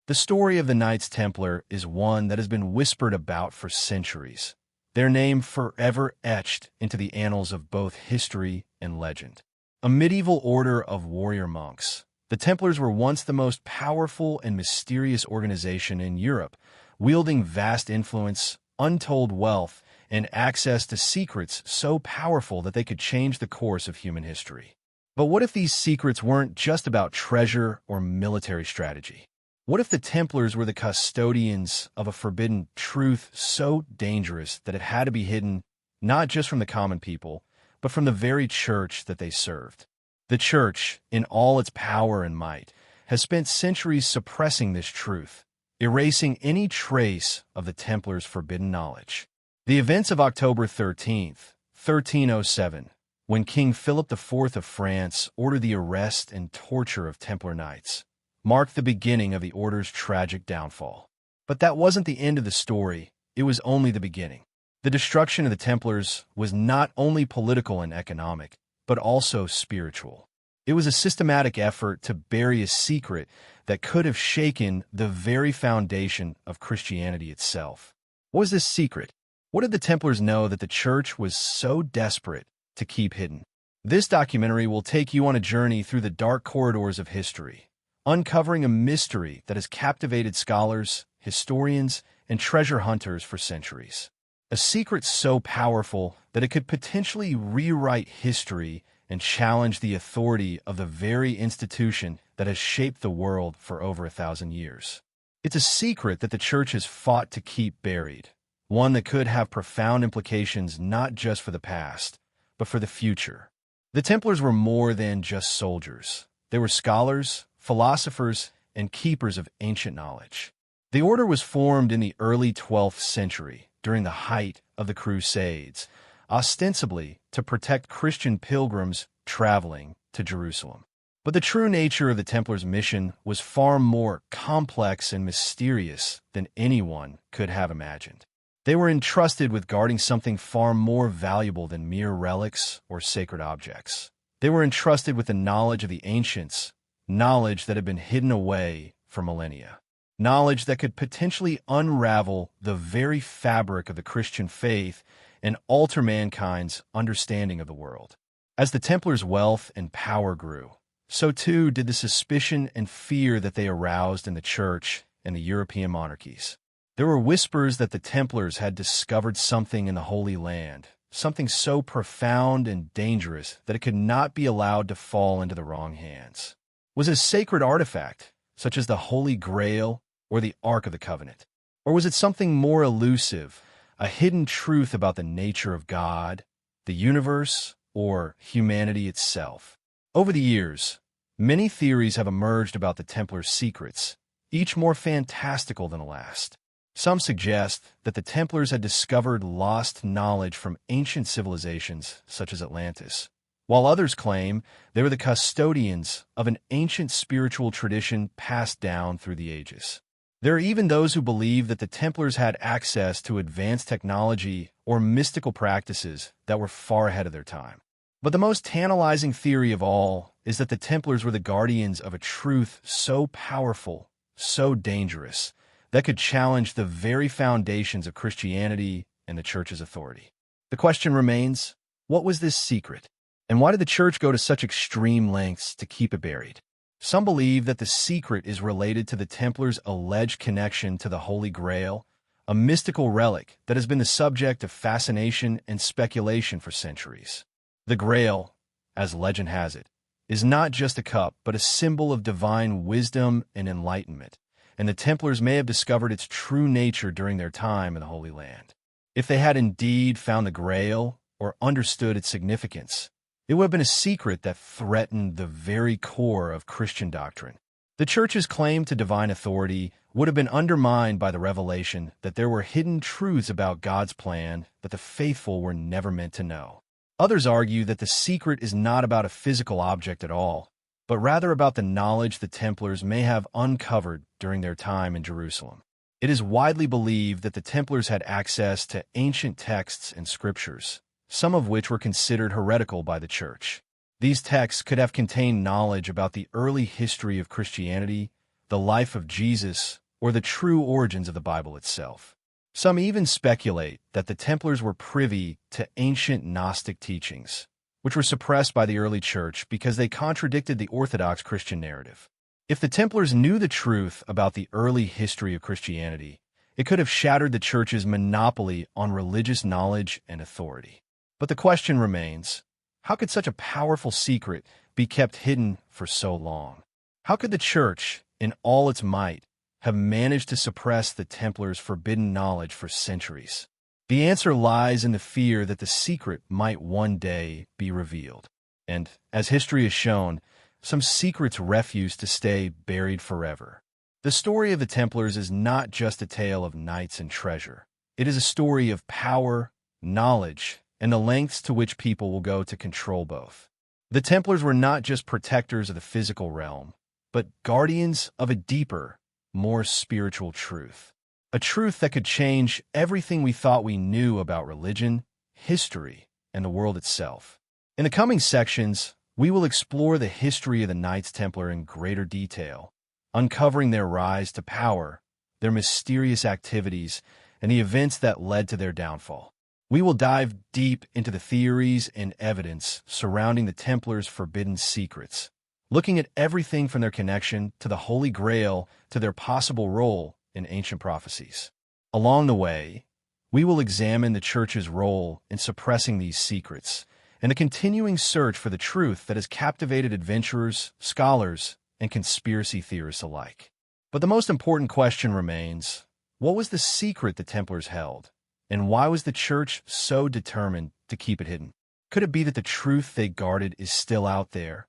The story of the Knights Templar is one that has been whispered about for centuries, their name forever etched into the annals of both history and legend. A medieval order of warrior monks, the Templars were once the most powerful and mysterious organization in Europe, wielding vast influence, untold wealth, and access to secrets so powerful that they could change the course of human history. But what if these secrets weren't just about treasure or military strategy? What if the Templars were the custodians of a forbidden truth so dangerous that it had to be hidden not just from the common people, but from the very church that they served? The church, in all its power and might, has spent centuries suppressing this truth, erasing any trace of the Templars' forbidden knowledge. The events of October 13th, 1307, when King Philip IV of France ordered the arrest and torture of Templar knights, marked the beginning of the order's tragic downfall. But that wasn't the end of the story, it was only the beginning. The destruction of the Templars was not only political and economic, but also spiritual. It was a systematic effort to bury a secret that could have shaken the very foundation of Christianity itself. What was this secret? What did the Templars know that the church was so desperate to keep hidden? This documentary will take you on a journey through the dark corridors of history, uncovering a mystery that has captivated scholars, historians, and treasure hunters for centuries. A secret so powerful that it could potentially rewrite history and challenge the authority of the very institution that has shaped the world for over 1,000 years. It's a secret that the church has fought to keep buried, one that could have profound implications not just for the past, but for the future. The Templars were more than just soldiers. They were scholars, philosophers, and keepers of ancient knowledge. The order was formed in the early 12th century, during the height of the Crusades, ostensibly to protect Christian pilgrims traveling to Jerusalem. But the true nature of the Templars' mission was far more complex and mysterious than anyone could have imagined. They were entrusted with guarding something far more valuable than mere relics or sacred objects. They were entrusted with the knowledge of the ancients, knowledge that had been hidden away for millennia. Knowledge that could potentially unravel the very fabric of the Christian faith and alter mankind's understanding of the world. As the Templars' wealth and power grew, so too did the suspicion and fear that they aroused in the Church and the European monarchies. There were whispers that the Templars had discovered something in the Holy Land, something so profound and dangerous that it could not be allowed to fall into the wrong hands. Was it a sacred artifact, such as the Holy Grail or the Ark of the Covenant? Or was it something more elusive, a hidden truth about the nature of God, the universe, or humanity itself? Over the years, many theories have emerged about the Templars' secrets, each more fantastical than the last. Some suggest that the Templars had discovered lost knowledge from ancient civilizations such as Atlantis, while others claim they were the custodians of an ancient spiritual tradition passed down through the ages. There are even those who believe that the Templars had access to advanced technology or mystical practices that were far ahead of their time. But the most tantalizing theory of all is that the Templars were the guardians of a truth so powerful, so dangerous, that could challenge the very foundations of Christianity and the Church's authority. The question remains, what was this secret? And why did the Church go to such extreme lengths to keep it buried? Some believe that the secret is related to the Templars' alleged connection to the Holy Grail, a mystical relic that has been the subject of fascination and speculation for centuries. The Grail, as legend has it, is not just a cup, but a symbol of divine wisdom and enlightenment, and the Templars may have discovered its true nature during their time in the Holy Land. If they had indeed found the Grail or understood its significance, it would have been a secret that threatened the very core of Christian doctrine. The Church's claim to divine authority would have been undermined by the revelation that there were hidden truths about God's plan that the faithful were never meant to know. Others argue that the secret is not about a physical object at all, but rather about the knowledge the Templars may have uncovered during their time in Jerusalem. It is widely believed that the Templars had access to ancient texts and scriptures, some of which were considered heretical by the Church. These texts could have contained knowledge about the early history of Christianity, the life of Jesus, or the true origins of the Bible itself. Some even speculate that the Templars were privy to ancient Gnostic teachings, which were suppressed by the early church because they contradicted the orthodox Christian narrative. If the Templars knew the truth about the early history of Christianity, it could have shattered the church's monopoly on religious knowledge and authority. But the question remains, how could such a powerful secret be kept hidden for so long? How could the church, in all its might, have managed to suppress the Templars' forbidden knowledge for centuries? The answer lies in the fear that the secret might one day be revealed. And, as history has shown, some secrets refuse to stay buried forever. The story of the Templars is not just a tale of knights and treasure. It is a story of power, knowledge, and the lengths to which people will go to control both. The Templars were not just protectors of the physical realm, but guardians of a deeper, more spiritual truth. A truth that could change everything we thought we knew about religion, history, and the world itself. In the coming sections, we will explore the history of the Knights Templar in greater detail, uncovering their rise to power, their mysterious activities, and the events that led to their downfall. We will dive deep into the theories and evidence surrounding the Templars' forbidden secrets, looking at everything from their connection to the Holy Grail to their possible role in ancient prophecies. Along the way, we will examine the Church's role in suppressing these secrets and the continuing search for the truth that has captivated adventurers, scholars, and conspiracy theorists alike. But the most important question remains, what was the secret the Templars held, and why was the Church so determined to keep it hidden? Could it be that the truth they guarded is still out there,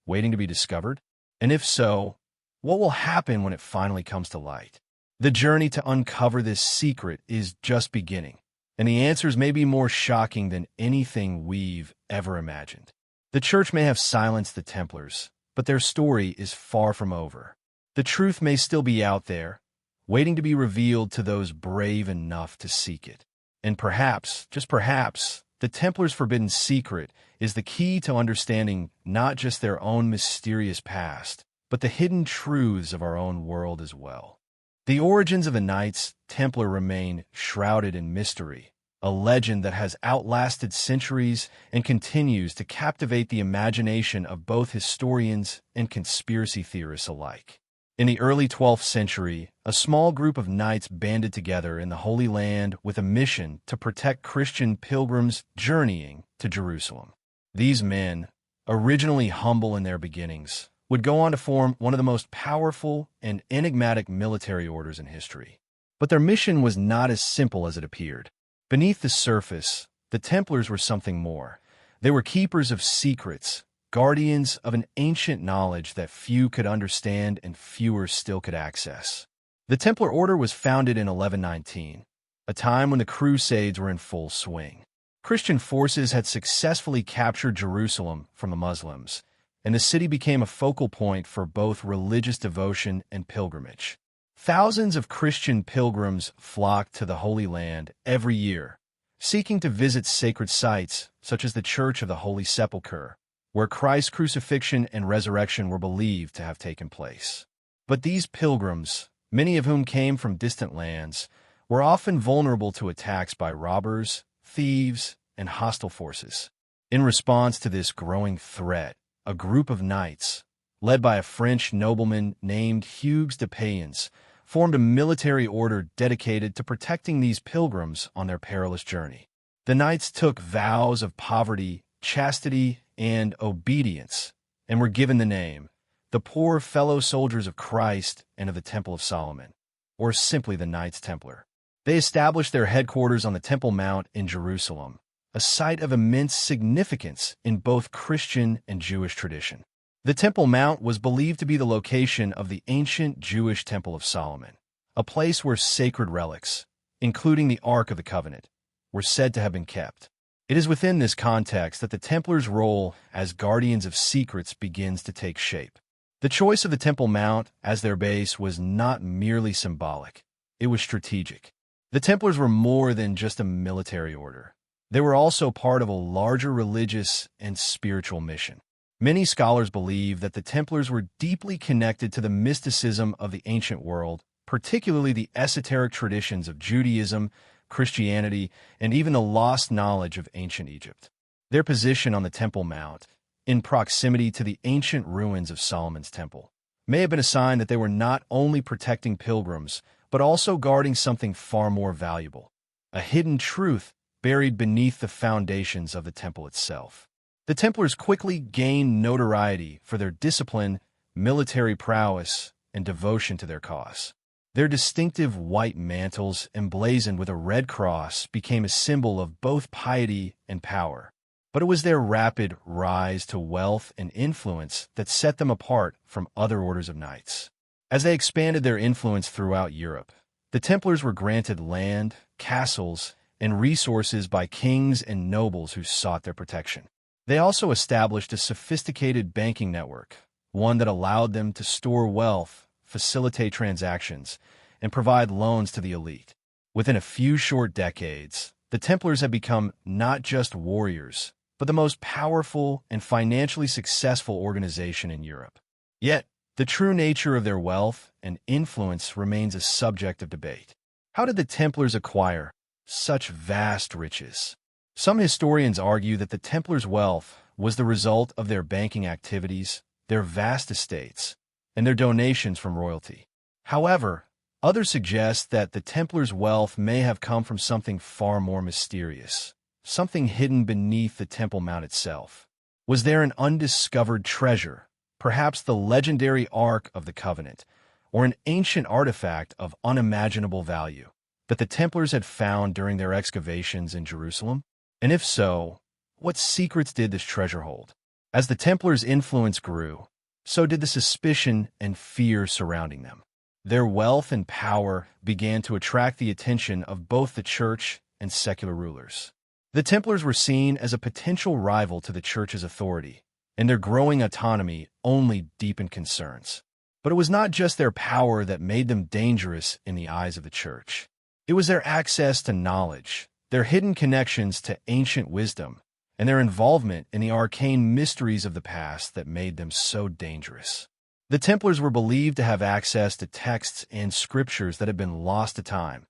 waiting to be discovered? And if so, what will happen when it finally comes to light? The journey to uncover this secret is just beginning, and the answers may be more shocking than anything we've ever imagined. The Church may have silenced the Templars, but their story is far from over. The truth may still be out there, waiting to be revealed to those brave enough to seek it. And perhaps, just perhaps, the Templars' forbidden secret is the key to understanding not just their own mysterious past, but the hidden truths of our own world as well. The origins of the Knights Templar remain shrouded in mystery, a legend that has outlasted centuries and continues to captivate the imagination of both historians and conspiracy theorists alike. In the early 12th century, a small group of knights banded together in the Holy Land with a mission to protect Christian pilgrims journeying to Jerusalem. These men, originally humble in their beginnings, would go on to form one of the most powerful and enigmatic military orders in history. But their mission was not as simple as it appeared. Beneath the surface, the Templars were something more. They were keepers of secrets, guardians of an ancient knowledge that few could understand and fewer still could access. The Templar Order was founded in 1119, a time when the Crusades were in full swing. Christian forces had successfully captured Jerusalem from the Muslims, and the city became a focal point for both religious devotion and pilgrimage. Thousands of Christian pilgrims flocked to the Holy Land every year, seeking to visit sacred sites such as the Church of the Holy Sepulchre, where Christ's crucifixion and resurrection were believed to have taken place. But these pilgrims, many of whom came from distant lands, were often vulnerable to attacks by robbers, thieves, and hostile forces. In response to this growing threat, a group of knights, led by a French nobleman named Hugues de Payens, formed a military order dedicated to protecting these pilgrims on their perilous journey. The knights took vows of poverty, chastity, and obedience, and were given the name, the Poor Fellow Soldiers of Christ and of the Temple of Solomon, or simply the Knights Templar. They established their headquarters on the Temple Mount in Jerusalem, a site of immense significance in both Christian and Jewish tradition. The Temple Mount was believed to be the location of the ancient Jewish Temple of Solomon, a place where sacred relics, including the Ark of the Covenant, were said to have been kept. It is within this context that the Templars' role as guardians of secrets begins to take shape. The choice of the Temple Mount as their base was not merely symbolic, it was strategic. The Templars were more than just a military order. They were also part of a larger religious and spiritual mission. Many scholars believe that the Templars were deeply connected to the mysticism of the ancient world, particularly the esoteric traditions of Judaism, Christianity, and even the lost knowledge of ancient Egypt. Their position on the Temple Mount, in proximity to the ancient ruins of Solomon's Temple, may have been a sign that they were not only protecting pilgrims, but also guarding something far more valuable, a hidden truth buried beneath the foundations of the temple itself. The Templars quickly gained notoriety for their discipline, military prowess, and devotion to their cause. Their distinctive white mantles, emblazoned with a red cross, became a symbol of both piety and power. But it was their rapid rise to wealth and influence that set them apart from other orders of knights. As they expanded their influence throughout Europe, the Templars were granted land, castles, and resources by kings and nobles who sought their protection. They also established a sophisticated banking network, one that allowed them to store wealth, facilitate transactions, and provide loans to the elite. Within a few short decades, the Templars had become not just warriors, but the most powerful and financially successful organization in Europe. Yet, the true nature of their wealth and influence remains a subject of debate. How did the Templars acquire such vast riches? Some historians argue that the Templars' wealth was the result of their banking activities, their vast estates, and their donations from royalty. However, others suggest that the Templars' wealth may have come from something far more mysterious, something hidden beneath the Temple Mount itself. Was there an undiscovered treasure, perhaps the legendary Ark of the Covenant, or an ancient artifact of unimaginable value that the Templars had found during their excavations in Jerusalem? And if so, what secrets did this treasure hold? As the Templars' influence grew, so did the suspicion and fear surrounding them. Their wealth and power began to attract the attention of both the church and secular rulers. The Templars were seen as a potential rival to the church's authority, and their growing autonomy only deepened concerns. But it was not just their power that made them dangerous in the eyes of the church. It was their access to knowledge, their hidden connections to ancient wisdom, and their involvement in the arcane mysteries of the past that made them so dangerous. The Templars were believed to have access to texts and scriptures that had been lost to time,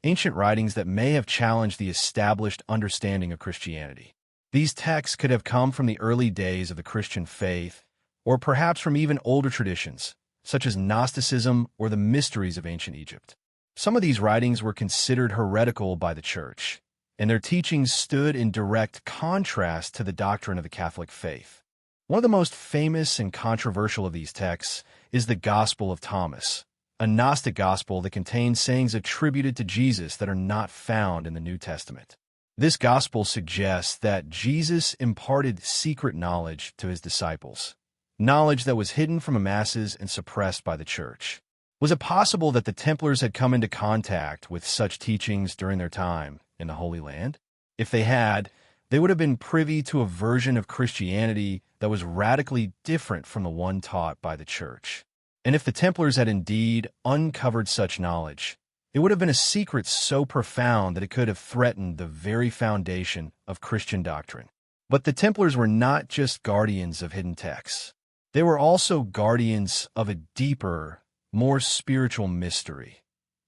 ancient writings that may have challenged the established understanding of Christianity. These texts could have come from the early days of the Christian faith, or perhaps from even older traditions, such as Gnosticism or the mysteries of ancient Egypt. Some of these writings were considered heretical by the church, and their teachings stood in direct contrast to the doctrine of the Catholic faith. One of the most famous and controversial of these texts is the Gospel of Thomas, a Gnostic gospel that contains sayings attributed to Jesus that are not found in the New Testament. This gospel suggests that Jesus imparted secret knowledge to his disciples, knowledge that was hidden from the masses and suppressed by the church. Was it possible that the Templars had come into contact with such teachings during their time in the Holy Land? If they had, they would have been privy to a version of Christianity that was radically different from the one taught by the church. And if the Templars had indeed uncovered such knowledge, it would have been a secret so profound that it could have threatened the very foundation of Christian doctrine. But the Templars were not just guardians of hidden texts. They were also guardians of a deeper, more spiritual mystery,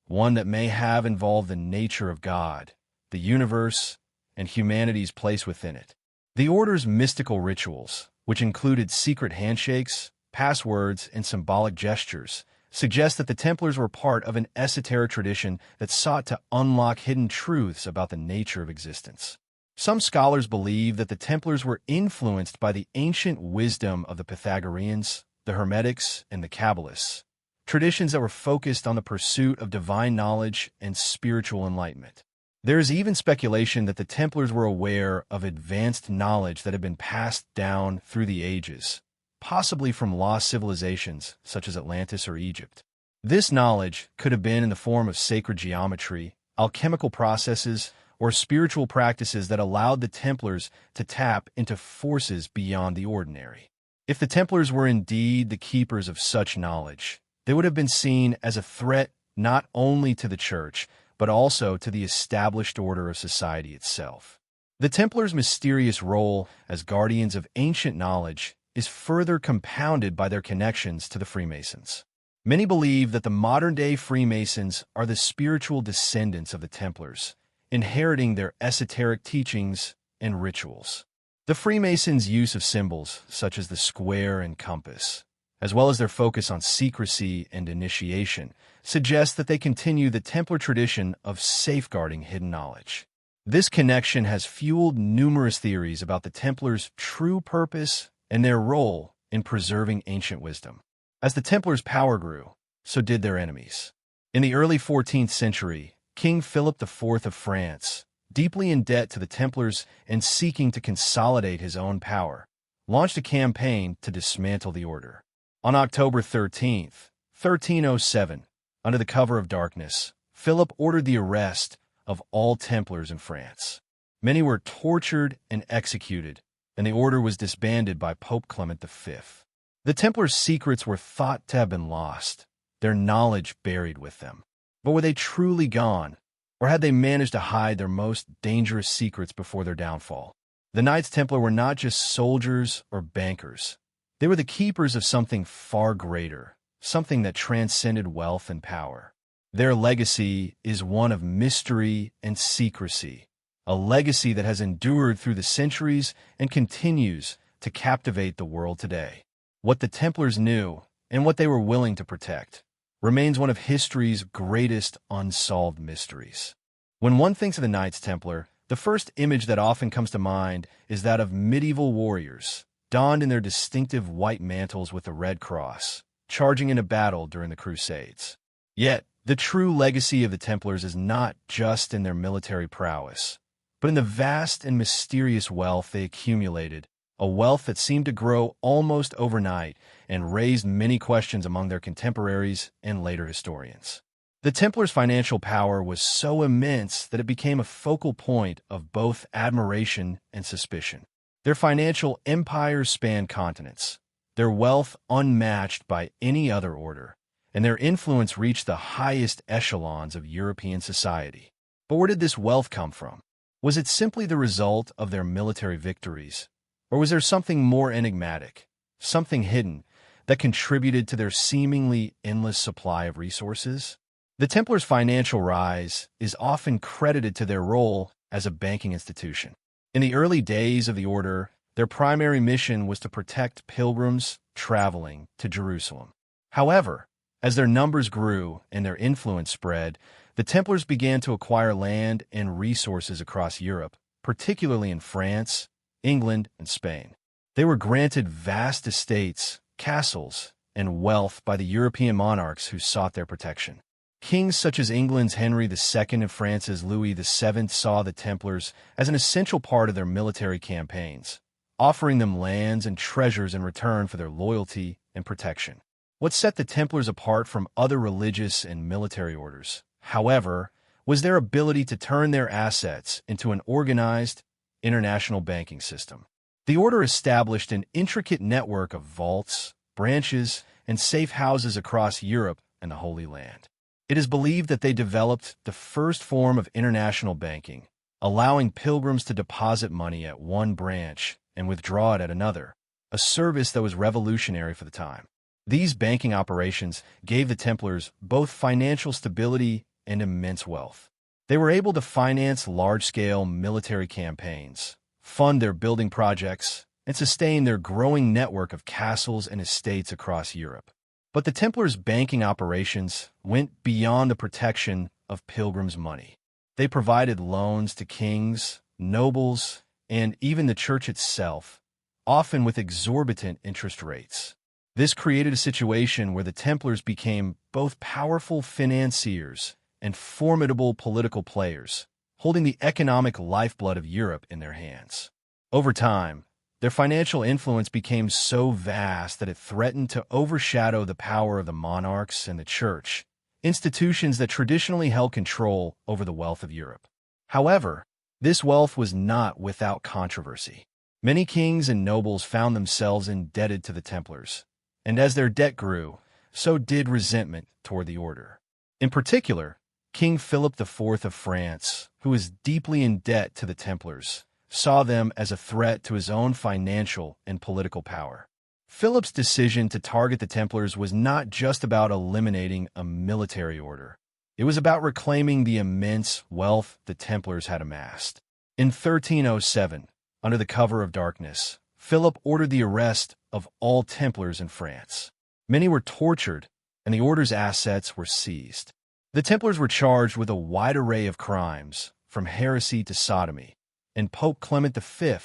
one that may have involved the nature of God, the universe, and humanity's place within it. The order's mystical rituals, which included secret handshakes, passwords, and symbolic gestures, suggest that the Templars were part of an esoteric tradition that sought to unlock hidden truths about the nature of existence. Some scholars believe that the Templars were influenced by the ancient wisdom of the Pythagoreans, the Hermetics, and the Kabbalists, traditions that were focused on the pursuit of divine knowledge and spiritual enlightenment. There is even speculation that the Templars were aware of advanced knowledge that had been passed down through the ages, possibly from lost civilizations such as Atlantis or Egypt. This knowledge could have been in the form of sacred geometry, alchemical processes, or spiritual practices that allowed the Templars to tap into forces beyond the ordinary. If the Templars were indeed the keepers of such knowledge, they would have been seen as a threat not only to the church, but also to the established order of society itself. The Templars' mysterious role as guardians of ancient knowledge is further compounded by their connections to the Freemasons. Many believe that the modern-day Freemasons are the spiritual descendants of the Templars, inheriting their esoteric teachings and rituals. The Freemasons' use of symbols, such as the square and compass, as well as their focus on secrecy and initiation, suggests that they continue the Templar tradition of safeguarding hidden knowledge. This connection has fueled numerous theories about the Templars' true purpose and their role in preserving ancient wisdom. As the Templars' power grew, so did their enemies. In the early 14th century, King Philip IV of France, deeply in debt to the Templars and seeking to consolidate his own power, launched a campaign to dismantle the order. On October 13, 1307, under the cover of darkness, Philip ordered the arrest of all Templars in France. Many were tortured and executed, and the order was disbanded by Pope Clement V. The Templars' secrets were thought to have been lost, their knowledge buried with them. But were they truly gone, or had they managed to hide their most dangerous secrets before their downfall? The Knights Templar were not just soldiers or bankers. They were the keepers of something far greater, something that transcended wealth and power. Their legacy is one of mystery and secrecy, a legacy that has endured through the centuries and continues to captivate the world today. What the Templars knew, and what they were willing to protect, remains one of history's greatest unsolved mysteries. When one thinks of the Knights Templar, the first image that often comes to mind is that of medieval warriors, donned in their distinctive white mantles with a red cross, charging into battle during the Crusades. Yet, the true legacy of the Templars is not just in their military prowess, but in the vast and mysterious wealth they accumulated, a wealth that seemed to grow almost overnight and raised many questions among their contemporaries and later historians. The Templars' financial power was so immense that it became a focal point of both admiration and suspicion. Their financial empires spanned continents, their wealth unmatched by any other order, and their influence reached the highest echelons of European society. But where did this wealth come from? Was it simply the result of their military victories? Or was there something more enigmatic, something hidden, that contributed to their seemingly endless supply of resources? The Templars' financial rise is often credited to their role as a banking institution. In the early days of the order, their primary mission was to protect pilgrims traveling to Jerusalem. However, as their numbers grew and their influence spread, the Templars began to acquire land and resources across Europe, particularly in France, England, and Spain. They were granted vast estates, castles, and wealth by the European monarchs who sought their protection. Kings such as England's Henry II and France's Louis VII saw the Templars as an essential part of their military campaigns, offering them lands and treasures in return for their loyalty and protection. What set the Templars apart from other religious and military orders, however, was their ability to turn their assets into an organized, international banking system. The order established an intricate network of vaults, branches, and safe houses across Europe and the Holy Land. It is believed that they developed the first form of international banking, allowing pilgrims to deposit money at one branch and withdraw it at another, a service that was revolutionary for the time. These banking operations gave the Templars both financial stability and immense wealth. They were able to finance large-scale military campaigns, fund their building projects, and sustain their growing network of castles and estates across Europe. But the Templars' banking operations went beyond the protection of pilgrims' money. They provided loans to kings, nobles, and even the church itself, often with exorbitant interest rates. This created a situation where the Templars became both powerful financiers and formidable political players, holding the economic lifeblood of Europe in their hands. Over time, their financial influence became so vast that it threatened to overshadow the power of the monarchs and the church, institutions that traditionally held control over the wealth of Europe. However, this wealth was not without controversy. Many kings and nobles found themselves indebted to the Templars, and as their debt grew, so did resentment toward the order. In particular, King Philip IV of France, who was deeply in debt to the Templars, saw them as a threat to his own financial and political power. Philip's decision to target the Templars was not just about eliminating a military order. It was about reclaiming the immense wealth the Templars had amassed. In 1307, under the cover of darkness, Philip ordered the arrest of all Templars in France. Many were tortured, and the order's assets were seized. The Templars were charged with a wide array of crimes, from heresy to sodomy, and Pope Clement V,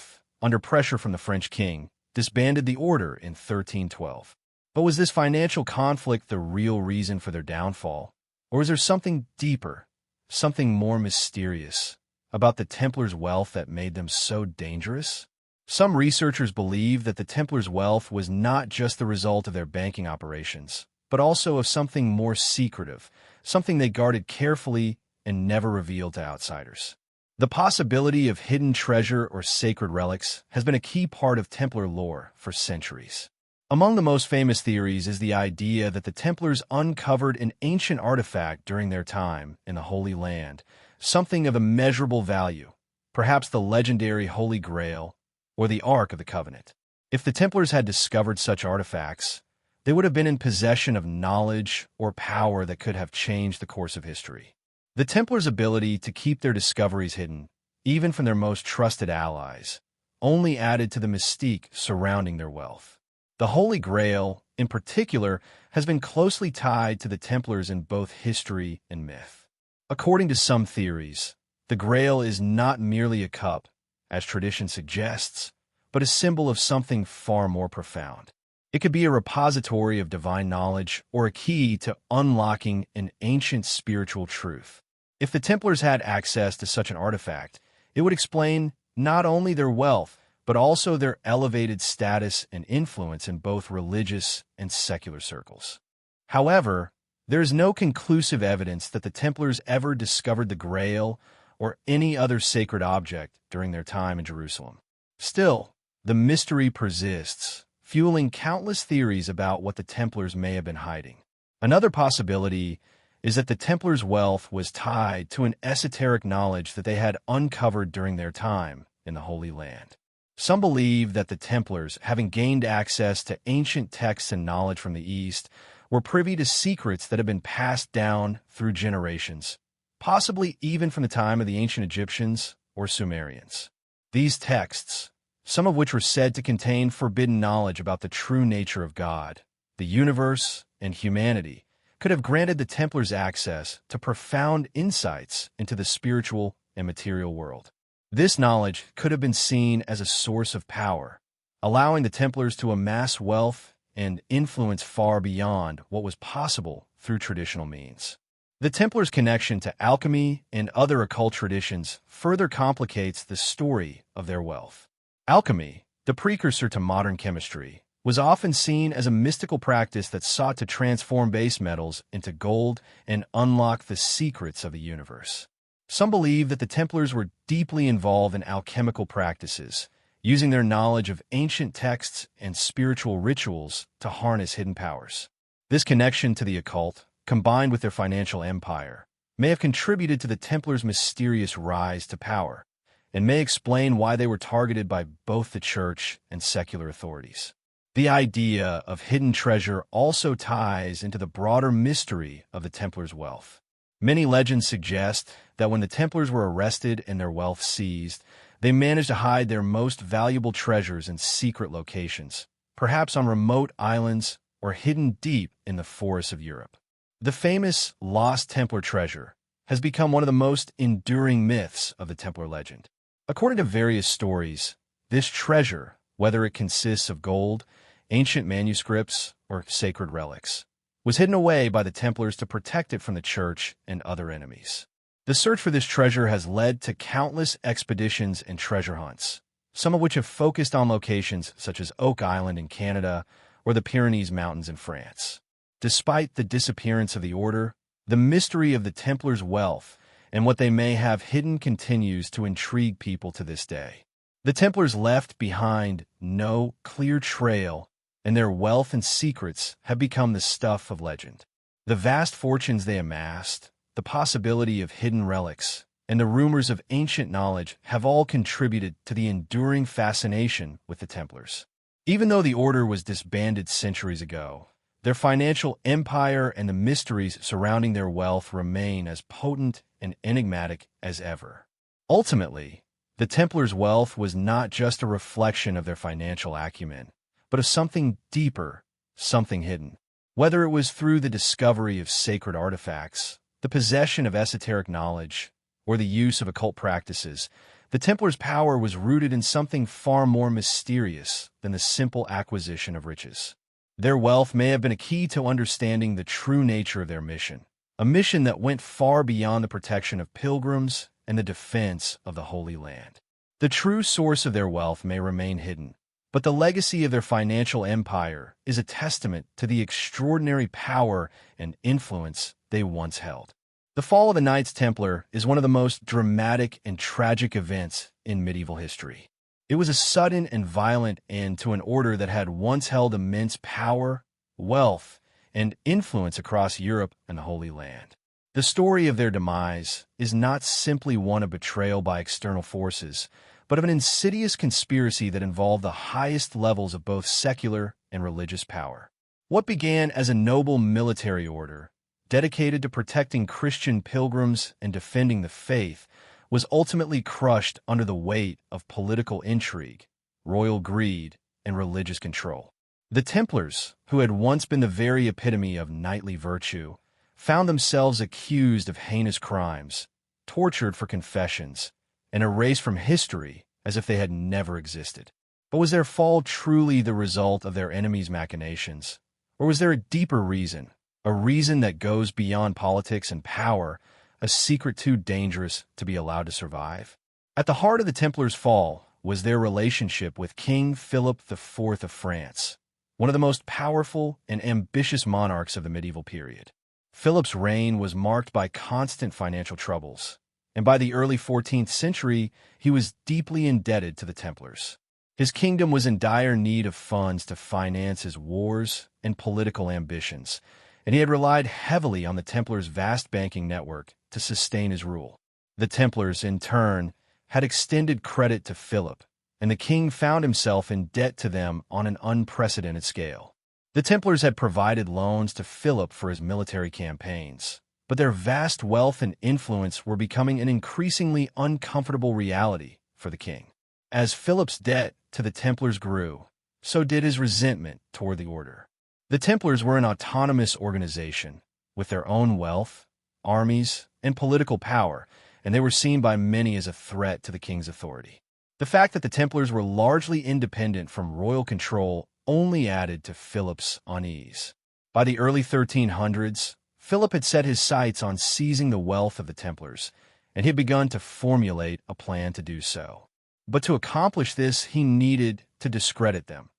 under pressure from the French king, disbanded the order in 1312. But was this financial conflict the real reason for their downfall? Or is there something deeper, something more mysterious, about the Templars' wealth that made them so dangerous? Some researchers believe that the Templars' wealth was not just the result of their banking operations, but also of something more secretive, something they guarded carefully and never revealed to outsiders. The possibility of hidden treasure or sacred relics has been a key part of Templar lore for centuries. Among the most famous theories is the idea that the Templars uncovered an ancient artifact during their time in the Holy Land, something of immeasurable value, perhaps the legendary Holy Grail or the Ark of the Covenant. If the Templars had discovered such artifacts, they would have been in possession of knowledge or power that could have changed the course of history. The Templars' ability to keep their discoveries hidden, even from their most trusted allies, only added to the mystique surrounding their wealth. The Holy Grail, in particular, has been closely tied to the Templars in both history and myth. According to some theories, the Grail is not merely a cup, as tradition suggests, but a symbol of something far more profound. It could be a repository of divine knowledge or a key to unlocking an ancient spiritual truth. If the Templars had access to such an artifact, it would explain not only their wealth, but also their elevated status and influence in both religious and secular circles. However, there is no conclusive evidence that the Templars ever discovered the Grail or any other sacred object during their time in Jerusalem. Still, the mystery persists, fueling countless theories about what the Templars may have been hiding. Another possibility is that the Templars' wealth was tied to an esoteric knowledge that they had uncovered during their time in the Holy Land. Some believe that the Templars, having gained access to ancient texts and knowledge from the East, were privy to secrets that had been passed down through generations, possibly even from the time of the ancient Egyptians or Sumerians. These texts, some of which were said to contain forbidden knowledge about the true nature of God, the universe, and humanity, could have granted the Templars access to profound insights into the spiritual and material world. This knowledge could have been seen as a source of power, allowing the Templars to amass wealth and influence far beyond what was possible through traditional means. The Templars' connection to alchemy and other occult traditions further complicates the story of their wealth. Alchemy, the precursor to modern chemistry, was often seen as a mystical practice that sought to transform base metals into gold and unlock the secrets of the universe. Some believe that the Templars were deeply involved in alchemical practices, using their knowledge of ancient texts and spiritual rituals to harness hidden powers. This connection to the occult, combined with their financial empire, may have contributed to the Templars' mysterious rise to power, and may explain why they were targeted by both the church and secular authorities. The idea of hidden treasure also ties into the broader mystery of the Templars' wealth. Many legends suggest that when the Templars were arrested and their wealth seized, they managed to hide their most valuable treasures in secret locations, perhaps on remote islands or hidden deep in the forests of Europe. The famous Lost Templar treasure has become one of the most enduring myths of the Templar legend. According to various stories, this treasure, whether it consists of gold, ancient manuscripts, or sacred relics, was hidden away by the Templars to protect it from the Church and other enemies. The search for this treasure has led to countless expeditions and treasure hunts, some of which have focused on locations such as Oak Island in Canada or the Pyrenees Mountains in France. Despite the disappearance of the order, the mystery of the Templars' wealth and what they may have hidden continues to intrigue people to this day. The Templars left behind no clear trail, and their wealth and secrets have become the stuff of legend. The vast fortunes they amassed, the possibility of hidden relics, and the rumors of ancient knowledge have all contributed to the enduring fascination with the Templars. Even though the order was disbanded centuries ago, their financial empire and the mysteries surrounding their wealth remain as potent and enigmatic as ever. Ultimately, the Templars' wealth was not just a reflection of their financial acumen, but of something deeper, something hidden. Whether it was through the discovery of sacred artifacts, the possession of esoteric knowledge, or the use of occult practices, the Templars' power was rooted in something far more mysterious than the simple acquisition of riches. Their wealth may have been a key to understanding the true nature of their mission, a mission that went far beyond the protection of pilgrims and the defense of the Holy Land. The true source of their wealth may remain hidden, but the legacy of their financial empire is a testament to the extraordinary power and influence they once held. The fall of the Knights Templar is one of the most dramatic and tragic events in medieval history. It was a sudden and violent end to an order that had once held immense power, wealth, and influence across Europe and the Holy Land. The story of their demise is not simply one of betrayal by external forces, but of an insidious conspiracy that involved the highest levels of both secular and religious power. What began as a noble military order, dedicated to protecting Christian pilgrims and defending the faith, was ultimately crushed under the weight of political intrigue, royal greed, and religious control. The Templars, who had once been the very epitome of knightly virtue, found themselves accused of heinous crimes, tortured for confessions, and erased from history as if they had never existed. But was their fall truly the result of their enemies' machinations? Or was there a deeper reason, a reason that goes beyond politics and power, a secret too dangerous to be allowed to survive? At the heart of the Templars' fall was their relationship with King Philip IV of France, one of the most powerful and ambitious monarchs of the medieval period. Philip's reign was marked by constant financial troubles, and by the early 14th century, he was deeply indebted to the Templars. His kingdom was in dire need of funds to finance his wars and political ambitions, and he had relied heavily on the Templars' vast banking network to sustain his rule. The Templars, in turn, had extended credit to Philip, and the king found himself in debt to them on an unprecedented scale. The Templars had provided loans to Philip for his military campaigns, but their vast wealth and influence were becoming an increasingly uncomfortable reality for the king. As Philip's debt to the Templars grew, so did his resentment toward the order. The Templars were an autonomous organization with their own wealth, armies, and political power, and they were seen by many as a threat to the king's authority. The fact that the Templars were largely independent from royal control only added to Philip's unease. By the early 1300s, Philip had set his sights on seizing the wealth of the Templars, and he had begun to formulate a plan to do so. But to accomplish this, he needed to discredit them.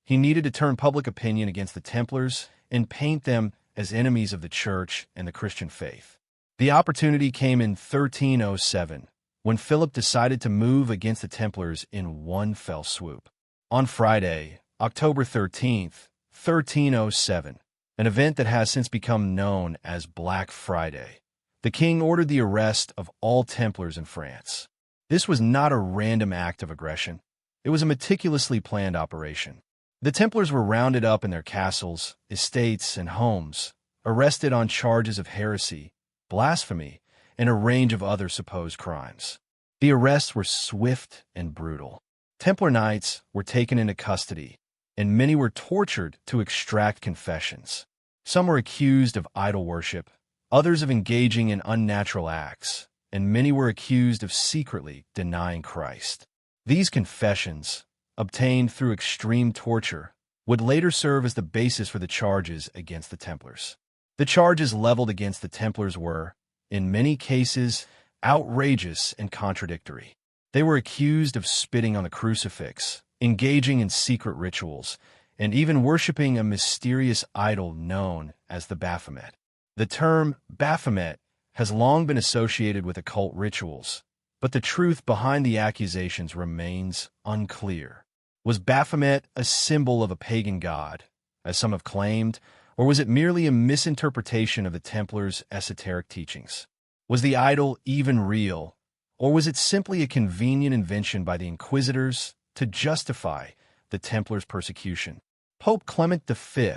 He needed to turn public opinion against the Templars and paint them as enemies of the Church and the Christian faith. The opportunity came in 1307, when Philip decided to move against the Templars in one fell swoop. On Friday, October 13th, 1307, an event that has since become known as Black Friday, the king ordered the arrest of all Templars in France. This was not a random act of aggression. It was a meticulously planned operation. The Templars were rounded up in their castles, estates, and homes, arrested on charges of heresy, blasphemy, and a range of other supposed crimes. The arrests were swift and brutal. Templar knights were taken into custody, and many were tortured to extract confessions. Some were accused of idol worship, others of engaging in unnatural acts, and many were accused of secretly denying Christ. These confessions, obtained through extreme torture, would later serve as the basis for the charges against the Templars. The charges leveled against the Templars were, in many cases, outrageous and contradictory. They were accused of spitting on the crucifix, engaging in secret rituals, and even worshipping a mysterious idol known as the Baphomet. The term Baphomet has long been associated with occult rituals, but the truth behind the accusations remains unclear. Was Baphomet a symbol of a pagan god, as some have claimed, or was it merely a misinterpretation of the Templars' esoteric teachings? Was the idol even real, or was it simply a convenient invention by the inquisitors to justify the Templars' persecution. Pope Clement V,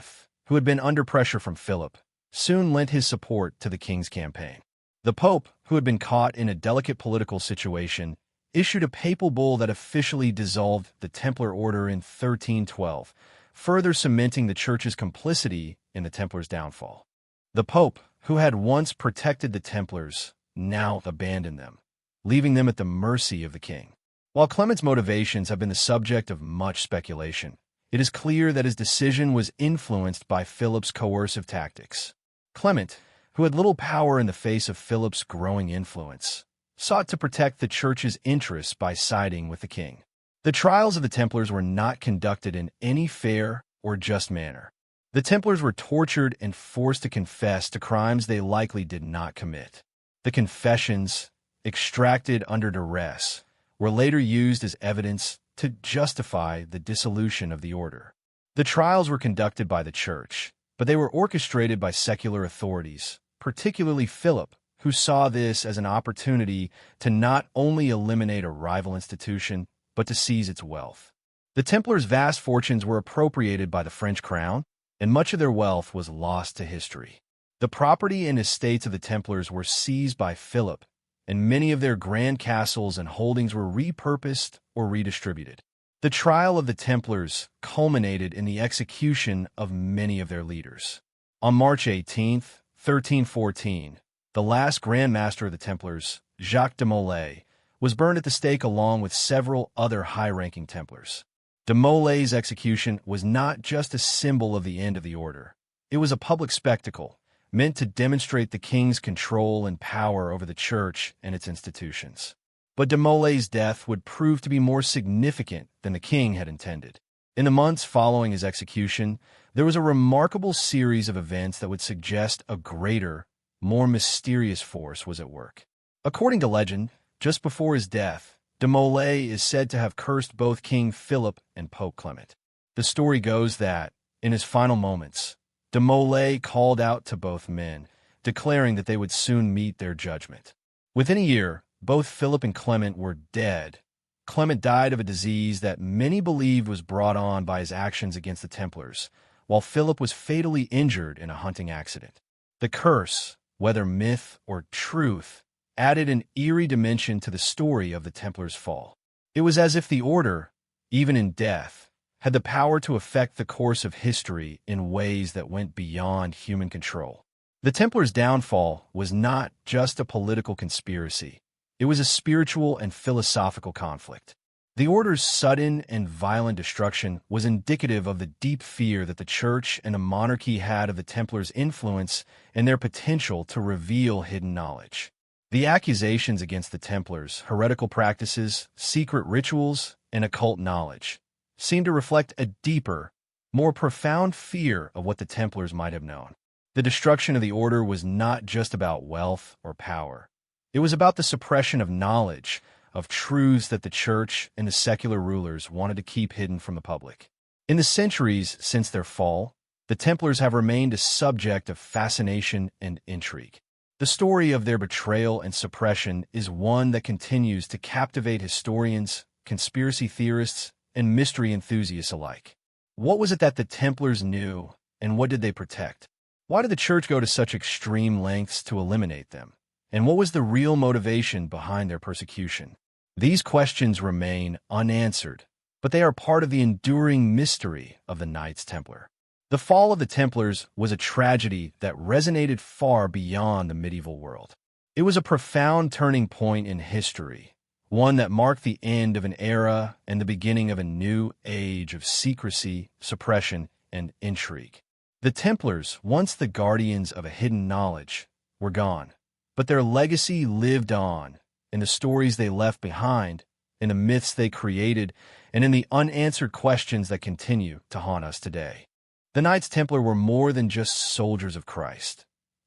who had been under pressure from Philip, soon lent his support to the king's campaign. The Pope, who had been caught in a delicate political situation, issued a papal bull that officially dissolved the Templar order in 1312, further cementing the Church's complicity in the Templars' downfall. The Pope, who had once protected the Templars, now abandoned them, leaving them at the mercy of the king. While Clement's motivations have been the subject of much speculation, it is clear that his decision was influenced by Philip's coercive tactics. Clement, who had little power in the face of Philip's growing influence, sought to protect the Church's interests by siding with the king. The trials of the Templars were not conducted in any fair or just manner. The Templars were tortured and forced to confess to crimes they likely did not commit. The confessions, extracted under duress, were later used as evidence to justify the dissolution of the order. The trials were conducted by the Church, but they were orchestrated by secular authorities, particularly Philip, who saw this as an opportunity to not only eliminate a rival institution, but to seize its wealth. The Templars' vast fortunes were appropriated by the French crown, and much of their wealth was lost to history. The property and estates of the Templars were seized by Philip, and many of their grand castles and holdings were repurposed or redistributed. The trial of the Templars culminated in the execution of many of their leaders. On March 18, 1314, the last Grand Master of the Templars, Jacques de Molay, was burned at the stake along with several other high-ranking Templars. De Molay's execution was not just a symbol of the end of the order. It was a public spectacle, meant to demonstrate the king's control and power over the Church and its institutions. But de Molay's death would prove to be more significant than the king had intended. In the months following his execution, there was a remarkable series of events that would suggest a greater, more mysterious force was at work. According to legend, just before his death, de Molay is said to have cursed both King Philip and Pope Clement. The story goes that, in his final moments, de Molay called out to both men, declaring that they would soon meet their judgment. Within a year, both Philip and Clement were dead. Clement died of a disease that many believed was brought on by his actions against the Templars, while Philip was fatally injured in a hunting accident. The curse, whether myth or truth, added an eerie dimension to the story of the Templars' fall. It was as if the order, even in death, had the power to affect the course of history in ways that went beyond human control. The Templars' downfall was not just a political conspiracy. It was a spiritual and philosophical conflict. The order's sudden and violent destruction was indicative of the deep fear that the Church and the monarchy had of the Templars' influence and their potential to reveal hidden knowledge. The accusations against the Templars, heretical practices, secret rituals, and occult knowledge, seemed to reflect a deeper, more profound fear of what the Templars might have known. The destruction of the order was not just about wealth or power. It was about the suppression of knowledge, of truths that the Church and the secular rulers wanted to keep hidden from the public. In the centuries since their fall, the Templars have remained a subject of fascination and intrigue. The story of their betrayal and suppression is one that continues to captivate historians, conspiracy theorists, and mystery enthusiasts alike. What was it that the Templars knew, and what did they protect? Why did the Church go to such extreme lengths to eliminate them? And what was the real motivation behind their persecution? These questions remain unanswered, but they are part of the enduring mystery of the Knights Templar. The fall of the Templars was a tragedy that resonated far beyond the medieval world. It was a profound turning point in history, one that marked the end of an era and the beginning of a new age of secrecy, suppression, and intrigue. The Templars, once the guardians of a hidden knowledge, were gone. But their legacy lived on, in the stories they left behind, in the myths they created, and in the unanswered questions that continue to haunt us today. The Knights Templar were more than just soldiers of Christ.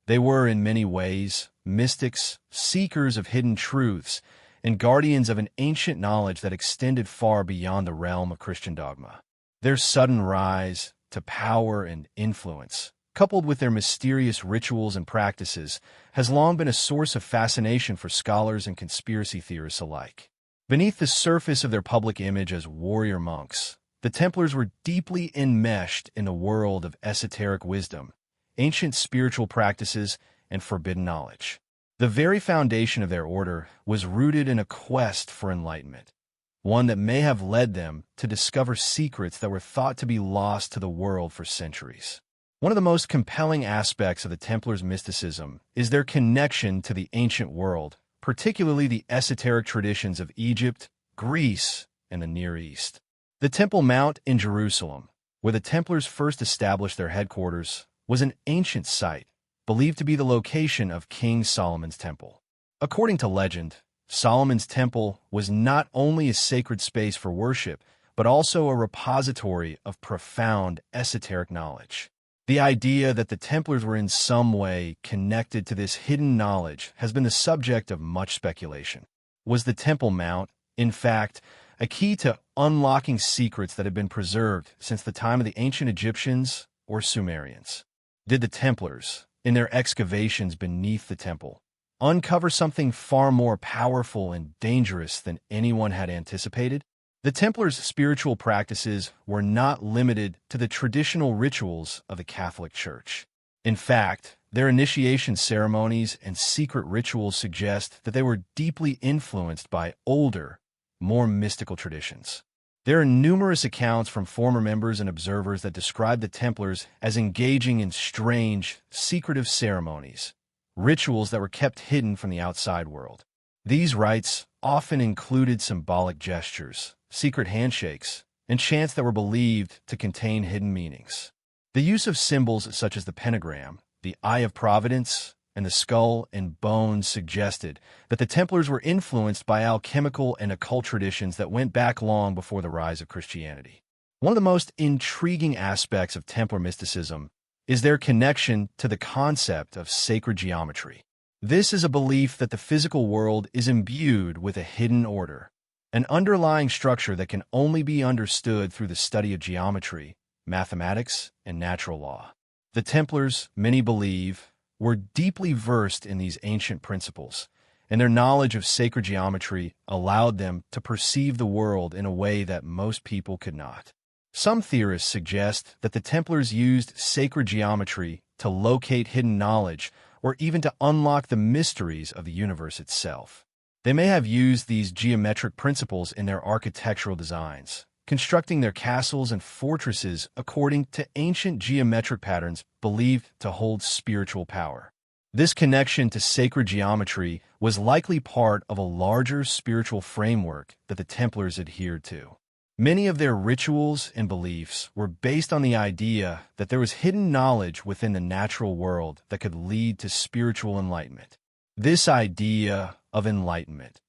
They were, in many ways, mystics, seekers of hidden truths, and guardians of an ancient knowledge that extended far beyond the realm of Christian dogma. Their sudden rise to power and influence, coupled with their mysterious rituals and practices, has long been a source of fascination for scholars and conspiracy theorists alike. Beneath the surface of their public image as warrior monks, The Templars were deeply enmeshed in a world of esoteric wisdom, ancient spiritual practices, and forbidden knowledge. The very foundation of their order was rooted in a quest for enlightenment, one that may have led them to discover secrets that were thought to be lost to the world for centuries. One of the most compelling aspects of the Templars' mysticism is their connection to the ancient world, particularly the esoteric traditions of Egypt, Greece, and the Near East. The Temple Mount in Jerusalem, where the Templars first established their headquarters, was an ancient site, believed to be the location of King Solomon's temple. According to legend, Solomon's temple was not only a sacred space for worship, but also a repository of profound esoteric knowledge. The idea that the Templars were in some way connected to this hidden knowledge has been the subject of much speculation. Was the Temple Mount, in fact, a key to unlocking secrets that had been preserved since the time of the ancient Egyptians or Sumerians? Did the Templars, in their excavations beneath the temple, uncover something far more powerful and dangerous than anyone had anticipated? The Templars' spiritual practices were not limited to the traditional rituals of the Catholic Church. In fact, their initiation ceremonies and secret rituals suggest that they were deeply influenced by older, more mystical traditions. There are numerous accounts from former members and observers that describe the Templars as engaging in strange, secretive ceremonies, rituals that were kept hidden from the outside world. These rites often included symbolic gestures, secret handshakes, and chants that were believed to contain hidden meanings. The use of symbols such as the pentagram, the Eye of Providence, and the skull and bones suggested that the Templars were influenced by alchemical and occult traditions that went back long before the rise of Christianity. One of the most intriguing aspects of Templar mysticism is their connection to the concept of sacred geometry. This is a belief that the physical world is imbued with a hidden order, an underlying structure that can only be understood through the study of geometry, mathematics, and natural law. The Templars, many believe, were deeply versed in these ancient principles, and their knowledge of sacred geometry allowed them to perceive the world in a way that most people could not. Some theorists suggest that the Templars used sacred geometry to locate hidden knowledge or even to unlock the mysteries of the universe itself. They may have used these geometric principles in their architectural designs, constructing their castles and fortresses according to ancient geometric patterns believed to hold spiritual power. This connection to sacred geometry was likely part of a larger spiritual framework that the Templars adhered to. Many of their rituals and beliefs were based on the idea that there was hidden knowledge within the natural world that could lead to spiritual enlightenment. This idea of enlightenment,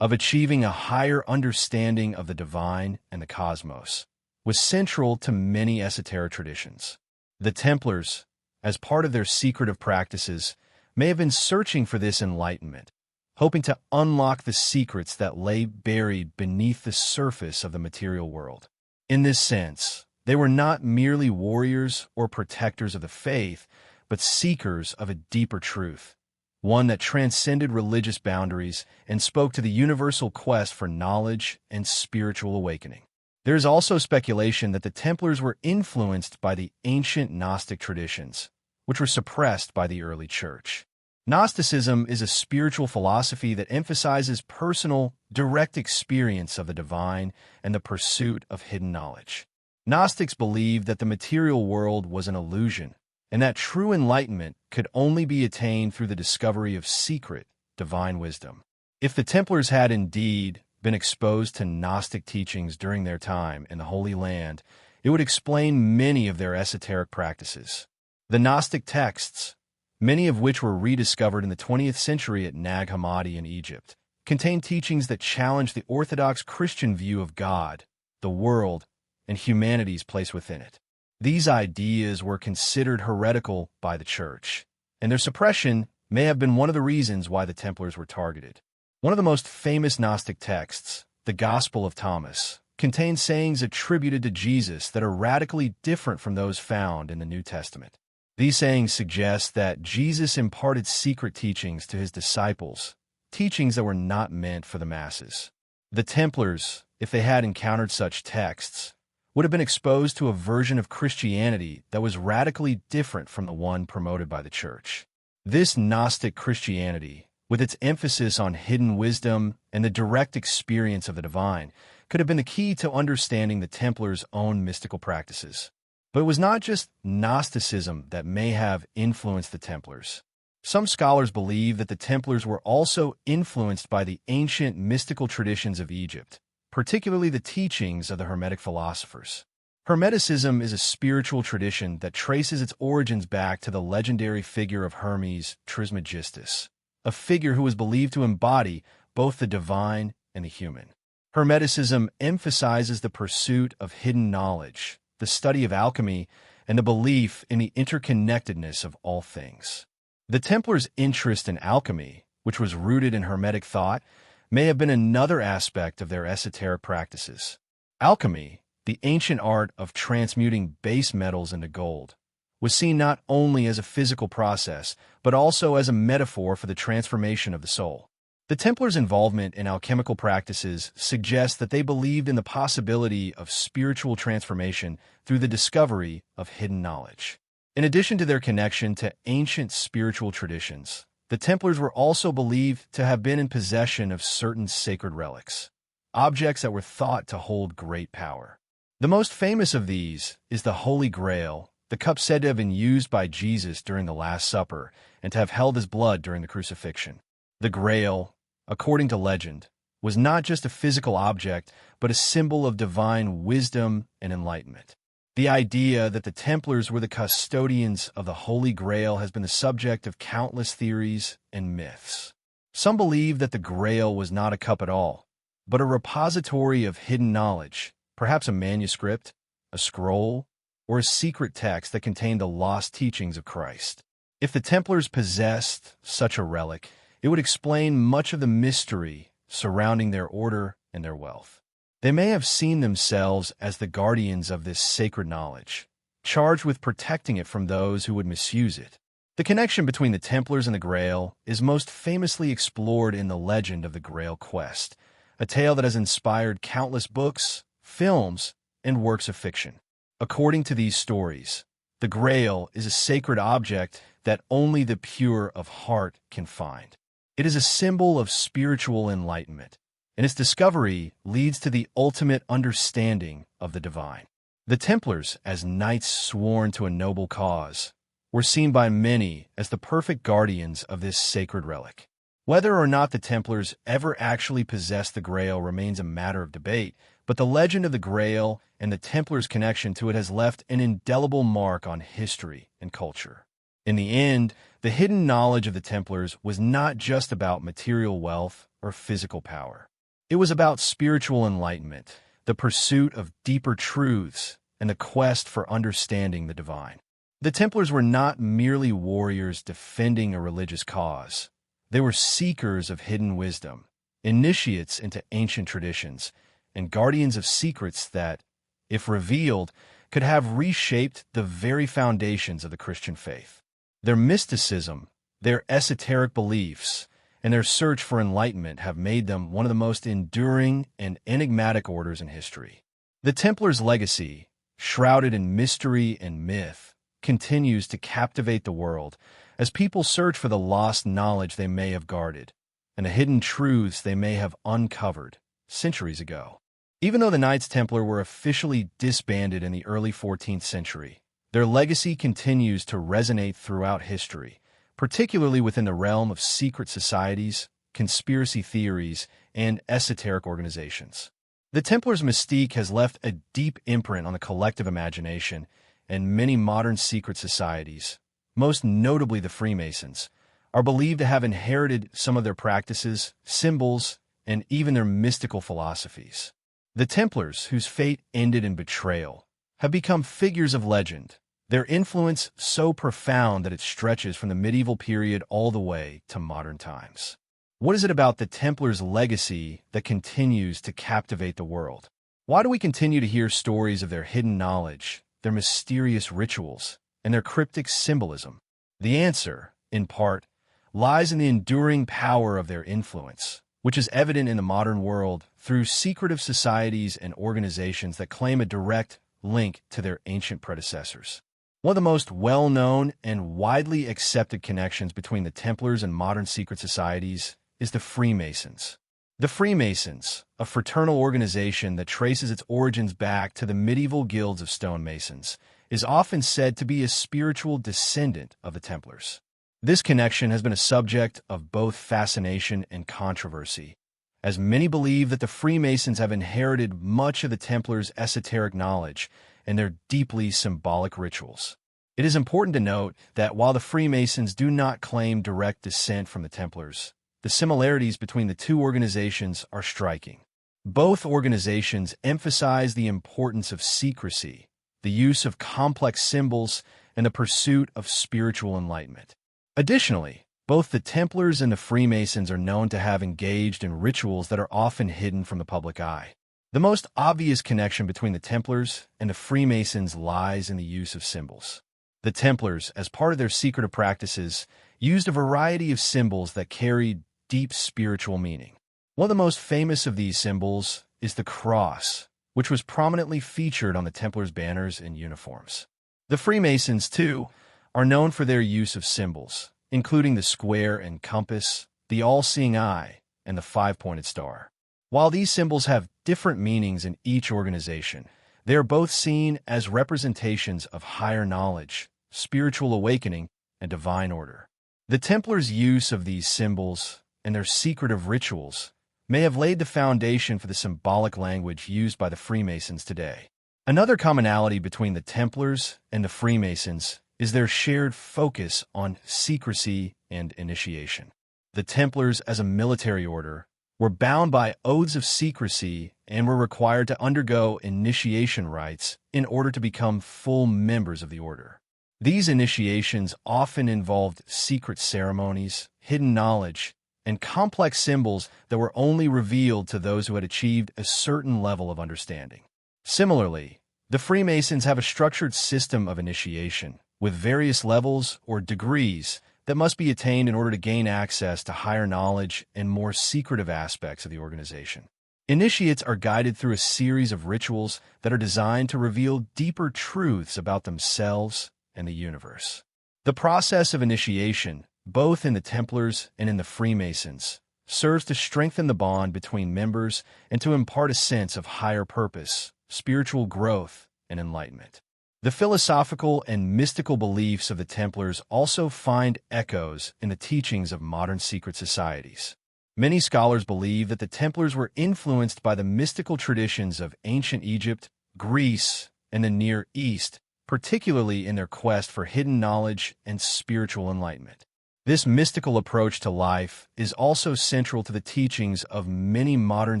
of achieving a higher understanding of the divine and the cosmos, was central to many esoteric traditions. The Templars, as part of their secretive practices, may have been searching for this enlightenment, hoping to unlock the secrets that lay buried beneath the surface of the material world. In this sense, they were not merely warriors or protectors of the faith, but seekers of a deeper truth, one that transcended religious boundaries and spoke to the universal quest for knowledge and spiritual awakening. There is also speculation that the Templars were influenced by the ancient Gnostic traditions, which were suppressed by the early Church. Gnosticism is a spiritual philosophy that emphasizes personal, direct experience of the divine and the pursuit of hidden knowledge. Gnostics believed that the material world was an illusion, and that true enlightenment could only be attained through the discovery of secret, divine wisdom. If the Templars had indeed been exposed to Gnostic teachings during their time in the Holy Land, it would explain many of their esoteric practices. The Gnostic texts, many of which were rediscovered in the 20th century at Nag Hammadi in Egypt, contain teachings that challenge the Orthodox Christian view of God, the world, and humanity's place within it. These ideas were considered heretical by the Church, and their suppression may have been one of the reasons why the Templars were targeted. One of the most famous Gnostic texts, the Gospel of Thomas, contains sayings attributed to Jesus that are radically different from those found in the New Testament. These sayings suggest that Jesus imparted secret teachings to his disciples, teachings that were not meant for the masses. The Templars, if they had encountered such texts, would have been exposed to a version of Christianity that was radically different from the one promoted by the Church. This Gnostic Christianity, with its emphasis on hidden wisdom and the direct experience of the divine, could have been the key to understanding the Templars' own mystical practices. But it was not just Gnosticism that may have influenced the Templars. Some scholars believe that the Templars were also influenced by the ancient mystical traditions of Egypt, particularly the teachings of the Hermetic philosophers. Hermeticism is a spiritual tradition that traces its origins back to the legendary figure of Hermes Trismegistus, a figure who was believed to embody both the divine and the human. Hermeticism emphasizes the pursuit of hidden knowledge, the study of alchemy, and the belief in the interconnectedness of all things. The Templars' interest in alchemy, which was rooted in Hermetic thought, may have been another aspect of their esoteric practices. Alchemy, the ancient art of transmuting base metals into gold, was seen not only as a physical process, but also as a metaphor for the transformation of the soul. The Templars' involvement in alchemical practices suggests that they believed in the possibility of spiritual transformation through the discovery of hidden knowledge. In addition to their connection to ancient spiritual traditions, the Templars were also believed to have been in possession of certain sacred relics, objects that were thought to hold great power. The most famous of these is the Holy Grail, the cup said to have been used by Jesus during the Last Supper and to have held his blood during the crucifixion. The Grail, according to legend, was not just a physical object, but a symbol of divine wisdom and enlightenment. The idea that the Templars were the custodians of the Holy Grail has been the subject of countless theories and myths. Some believe that the Grail was not a cup at all, but a repository of hidden knowledge, perhaps a manuscript, a scroll, or a secret text that contained the lost teachings of Christ. If the Templars possessed such a relic, it would explain much of the mystery surrounding their order and their wealth. They may have seen themselves as the guardians of this sacred knowledge, charged with protecting it from those who would misuse it. The connection between the Templars and the Grail is most famously explored in the legend of the Grail Quest, a tale that has inspired countless books, films, and works of fiction. According to these stories, the Grail is a sacred object that only the pure of heart can find. It is a symbol of spiritual enlightenment, and its discovery leads to the ultimate understanding of the divine. The Templars, as knights sworn to a noble cause, were seen by many as the perfect guardians of this sacred relic. Whether or not the Templars ever actually possessed the Grail remains a matter of debate, but the legend of the Grail and the Templars' connection to it has left an indelible mark on history and culture. In the end, the hidden knowledge of the Templars was not just about material wealth or physical power. It was about spiritual enlightenment, the pursuit of deeper truths, and the quest for understanding the divine. The Templars were not merely warriors defending a religious cause. They were seekers of hidden wisdom, initiates into ancient traditions, and guardians of secrets that, if revealed, could have reshaped the very foundations of the Christian faith. Their mysticism, their esoteric beliefs, and their search for enlightenment have made them one of the most enduring and enigmatic orders in history. The Templars' legacy, shrouded in mystery and myth, continues to captivate the world as people search for the lost knowledge they may have guarded and the hidden truths they may have uncovered centuries ago. Even though the Knights Templar were officially disbanded in the early 14th century, their legacy continues to resonate throughout history, particularly within the realm of secret societies, conspiracy theories, and esoteric organizations. The Templars' mystique has left a deep imprint on the collective imagination, and many modern secret societies, most notably the Freemasons, are believed to have inherited some of their practices, symbols, and even their mystical philosophies. The Templars, whose fate ended in betrayal, have become figures of legend, their influence so profound that it stretches from the medieval period all the way to modern times. What is it about the Templars' legacy that continues to captivate the world? Why do we continue to hear stories of their hidden knowledge, their mysterious rituals, and their cryptic symbolism? The answer, in part, lies in the enduring power of their influence, which is evident in the modern world through secretive societies and organizations that claim a direct, link to their ancient predecessors. One of the most well-known and widely accepted connections between the Templars and modern secret societies is the Freemasons. The Freemasons, a fraternal organization that traces its origins back to the medieval guilds of stonemasons, is often said to be a spiritual descendant of the Templars. This connection has been a subject of both fascination and controversy, as many believe that the Freemasons have inherited much of the Templars' esoteric knowledge and their deeply symbolic rituals. It is important to note that while the Freemasons do not claim direct descent from the Templars, the similarities between the two organizations are striking. Both organizations emphasize the importance of secrecy, the use of complex symbols, and the pursuit of spiritual enlightenment. Additionally, both the Templars and the Freemasons are known to have engaged in rituals that are often hidden from the public eye. The most obvious connection between the Templars and the Freemasons lies in the use of symbols. The Templars, as part of their secretive practices, used a variety of symbols that carried deep spiritual meaning. One of the most famous of these symbols is the cross, which was prominently featured on the Templars' banners and uniforms. The Freemasons, too, are known for their use of symbols, including the square and compass, the all-seeing eye, and the five-pointed star. While these symbols have different meanings in each organization, they are both seen as representations of higher knowledge, spiritual awakening, and divine order. The Templars' use of these symbols and their secretive rituals may have laid the foundation for the symbolic language used by the Freemasons today. Another commonality between the Templars and the Freemasons is their shared focus on secrecy and initiation. The Templars, as a military order, were bound by oaths of secrecy and were required to undergo initiation rites in order to become full members of the order. These initiations often involved secret ceremonies, hidden knowledge, and complex symbols that were only revealed to those who had achieved a certain level of understanding. Similarly, the Freemasons have a structured system of initiation, with various levels or degrees that must be attained in order to gain access to higher knowledge and more secretive aspects of the organization. Initiates are guided through a series of rituals that are designed to reveal deeper truths about themselves and the universe. The process of initiation, both in the Templars and in the Freemasons, serves to strengthen the bond between members and to impart a sense of higher purpose, spiritual growth, and enlightenment. The philosophical and mystical beliefs of the Templars also find echoes in the teachings of modern secret societies. Many scholars believe that the Templars were influenced by the mystical traditions of ancient Egypt, Greece, and the Near East, particularly in their quest for hidden knowledge and spiritual enlightenment. This mystical approach to life is also central to the teachings of many modern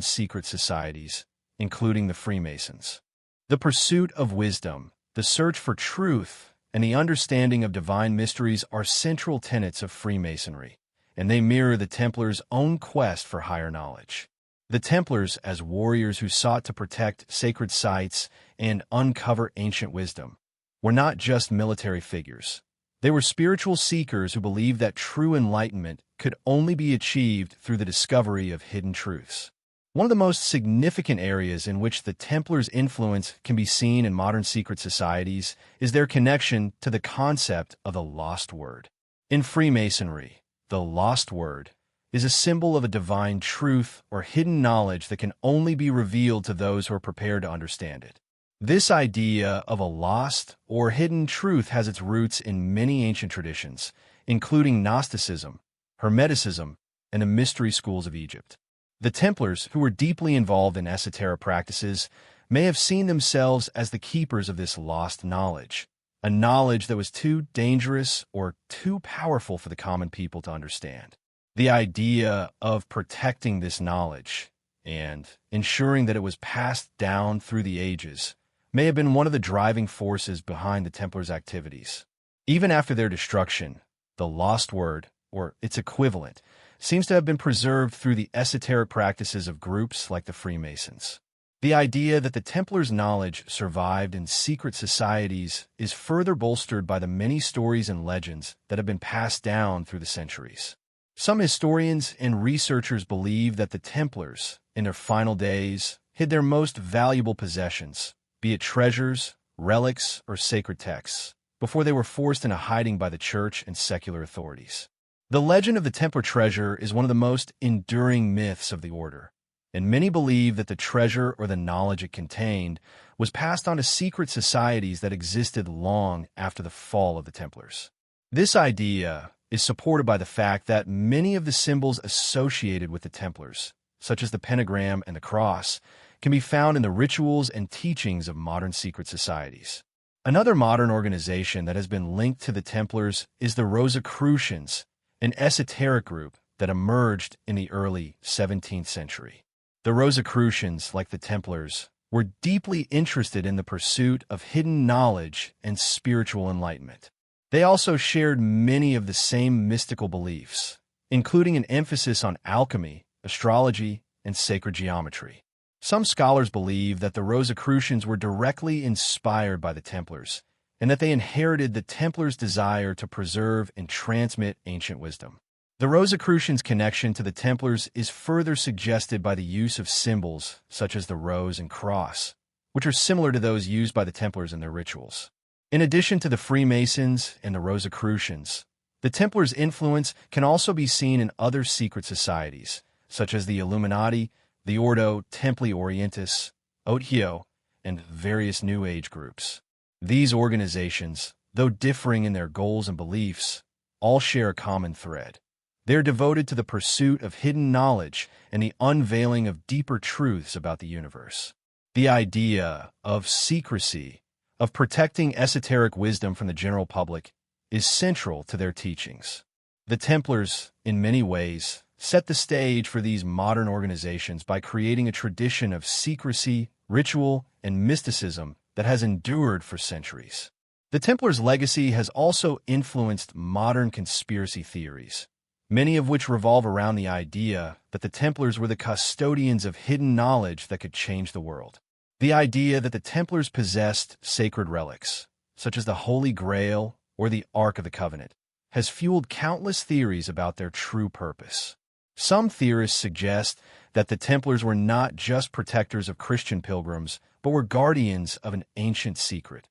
secret societies, including the Freemasons. The pursuit of wisdom, the search for truth, and the understanding of divine mysteries are central tenets of Freemasonry, and they mirror the Templars' own quest for higher knowledge. The Templars, as warriors who sought to protect sacred sites and uncover ancient wisdom, were not just military figures. They were spiritual seekers who believed that true enlightenment could only be achieved through the discovery of hidden truths. One of the most significant areas in which the Templars' influence can be seen in modern secret societies is their connection to the concept of the lost word. In Freemasonry, the lost word is a symbol of a divine truth or hidden knowledge that can only be revealed to those who are prepared to understand it. This idea of a lost or hidden truth has its roots in many ancient traditions, including Gnosticism, Hermeticism, and the mystery schools of Egypt. The Templars, who were deeply involved in esoteric practices, may have seen themselves as the keepers of this lost knowledge, a knowledge that was too dangerous or too powerful for the common people to understand. The idea of protecting this knowledge and ensuring that it was passed down through the ages may have been one of the driving forces behind the Templars' activities. Even after their destruction, the lost word, or its equivalent, seems to have been preserved through the esoteric practices of groups like the Freemasons. The idea that the Templars' knowledge survived in secret societies is further bolstered by the many stories and legends that have been passed down through the centuries. Some historians and researchers believe that the Templars, in their final days, hid their most valuable possessions, be it treasures, relics, or sacred texts, before they were forced into hiding by the church and secular authorities. The legend of the Templar treasure is one of the most enduring myths of the order, and many believe that the treasure or the knowledge it contained was passed on to secret societies that existed long after the fall of the Templars. This idea is supported by the fact that many of the symbols associated with the Templars, such as the pentagram and the cross, can be found in the rituals and teachings of modern secret societies. Another modern organization that has been linked to the Templars is the Rosicrucians, an esoteric group that emerged in the early 17th century. The Rosicrucians, like the Templars, were deeply interested in the pursuit of hidden knowledge and spiritual enlightenment. They also shared many of the same mystical beliefs, including an emphasis on alchemy, astrology, and sacred geometry. Some scholars believe that the Rosicrucians were directly inspired by the Templars, and that they inherited the Templars' desire to preserve and transmit ancient wisdom. The Rosicrucians' connection to the Templars is further suggested by the use of symbols such as the rose and cross, which are similar to those used by the Templars in their rituals. In addition to the Freemasons and the Rosicrucians, the Templars' influence can also be seen in other secret societies, such as the Illuminati, the Ordo Templi Orientis, Otio, and various New Age groups. These organizations, though differing in their goals and beliefs, all share a common thread. They're devoted to the pursuit of hidden knowledge and the unveiling of deeper truths about the universe. The idea of secrecy, of protecting esoteric wisdom from the general public, is central to their teachings. The Templars, in many ways, set the stage for these modern organizations by creating a tradition of secrecy, ritual, and mysticism that has endured for centuries. The Templars' legacy has also influenced modern conspiracy theories, many of which revolve around the idea that the Templars were the custodians of hidden knowledge that could change the world. The idea that the Templars possessed sacred relics, such as the Holy Grail or the Ark of the Covenant, has fueled countless theories about their true purpose. Some theorists suggest that the Templars were not just protectors of Christian pilgrims, but were guardians of an ancient secret,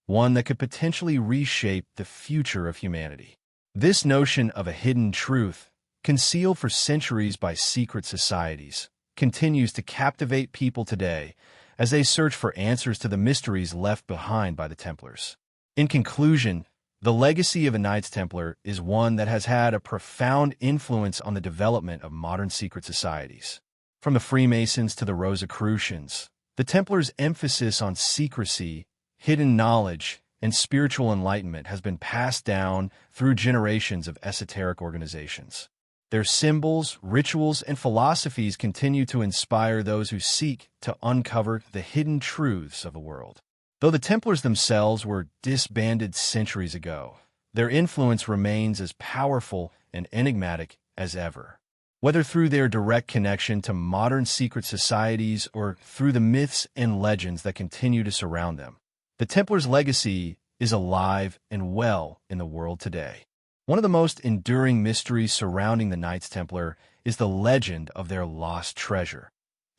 one that could potentially reshape the future of humanity. This notion of a hidden truth, concealed for centuries by secret societies, continues to captivate people today as they search for answers to the mysteries left behind by the Templars. In conclusion, the legacy of a Knights Templar is one that has had a profound influence on the development of modern secret societies. From the Freemasons to the Rosicrucians, the Templars' emphasis on secrecy, hidden knowledge, and spiritual enlightenment has been passed down through generations of esoteric organizations. Their symbols, rituals, and philosophies continue to inspire those who seek to uncover the hidden truths of the world. Though the Templars themselves were disbanded centuries ago, their influence remains as powerful and enigmatic as ever. Whether through their direct connection to modern secret societies or through the myths and legends that continue to surround them, the Templars' legacy is alive and well in the world today. One of the most enduring mysteries surrounding the Knights Templar is the legend of their lost treasure,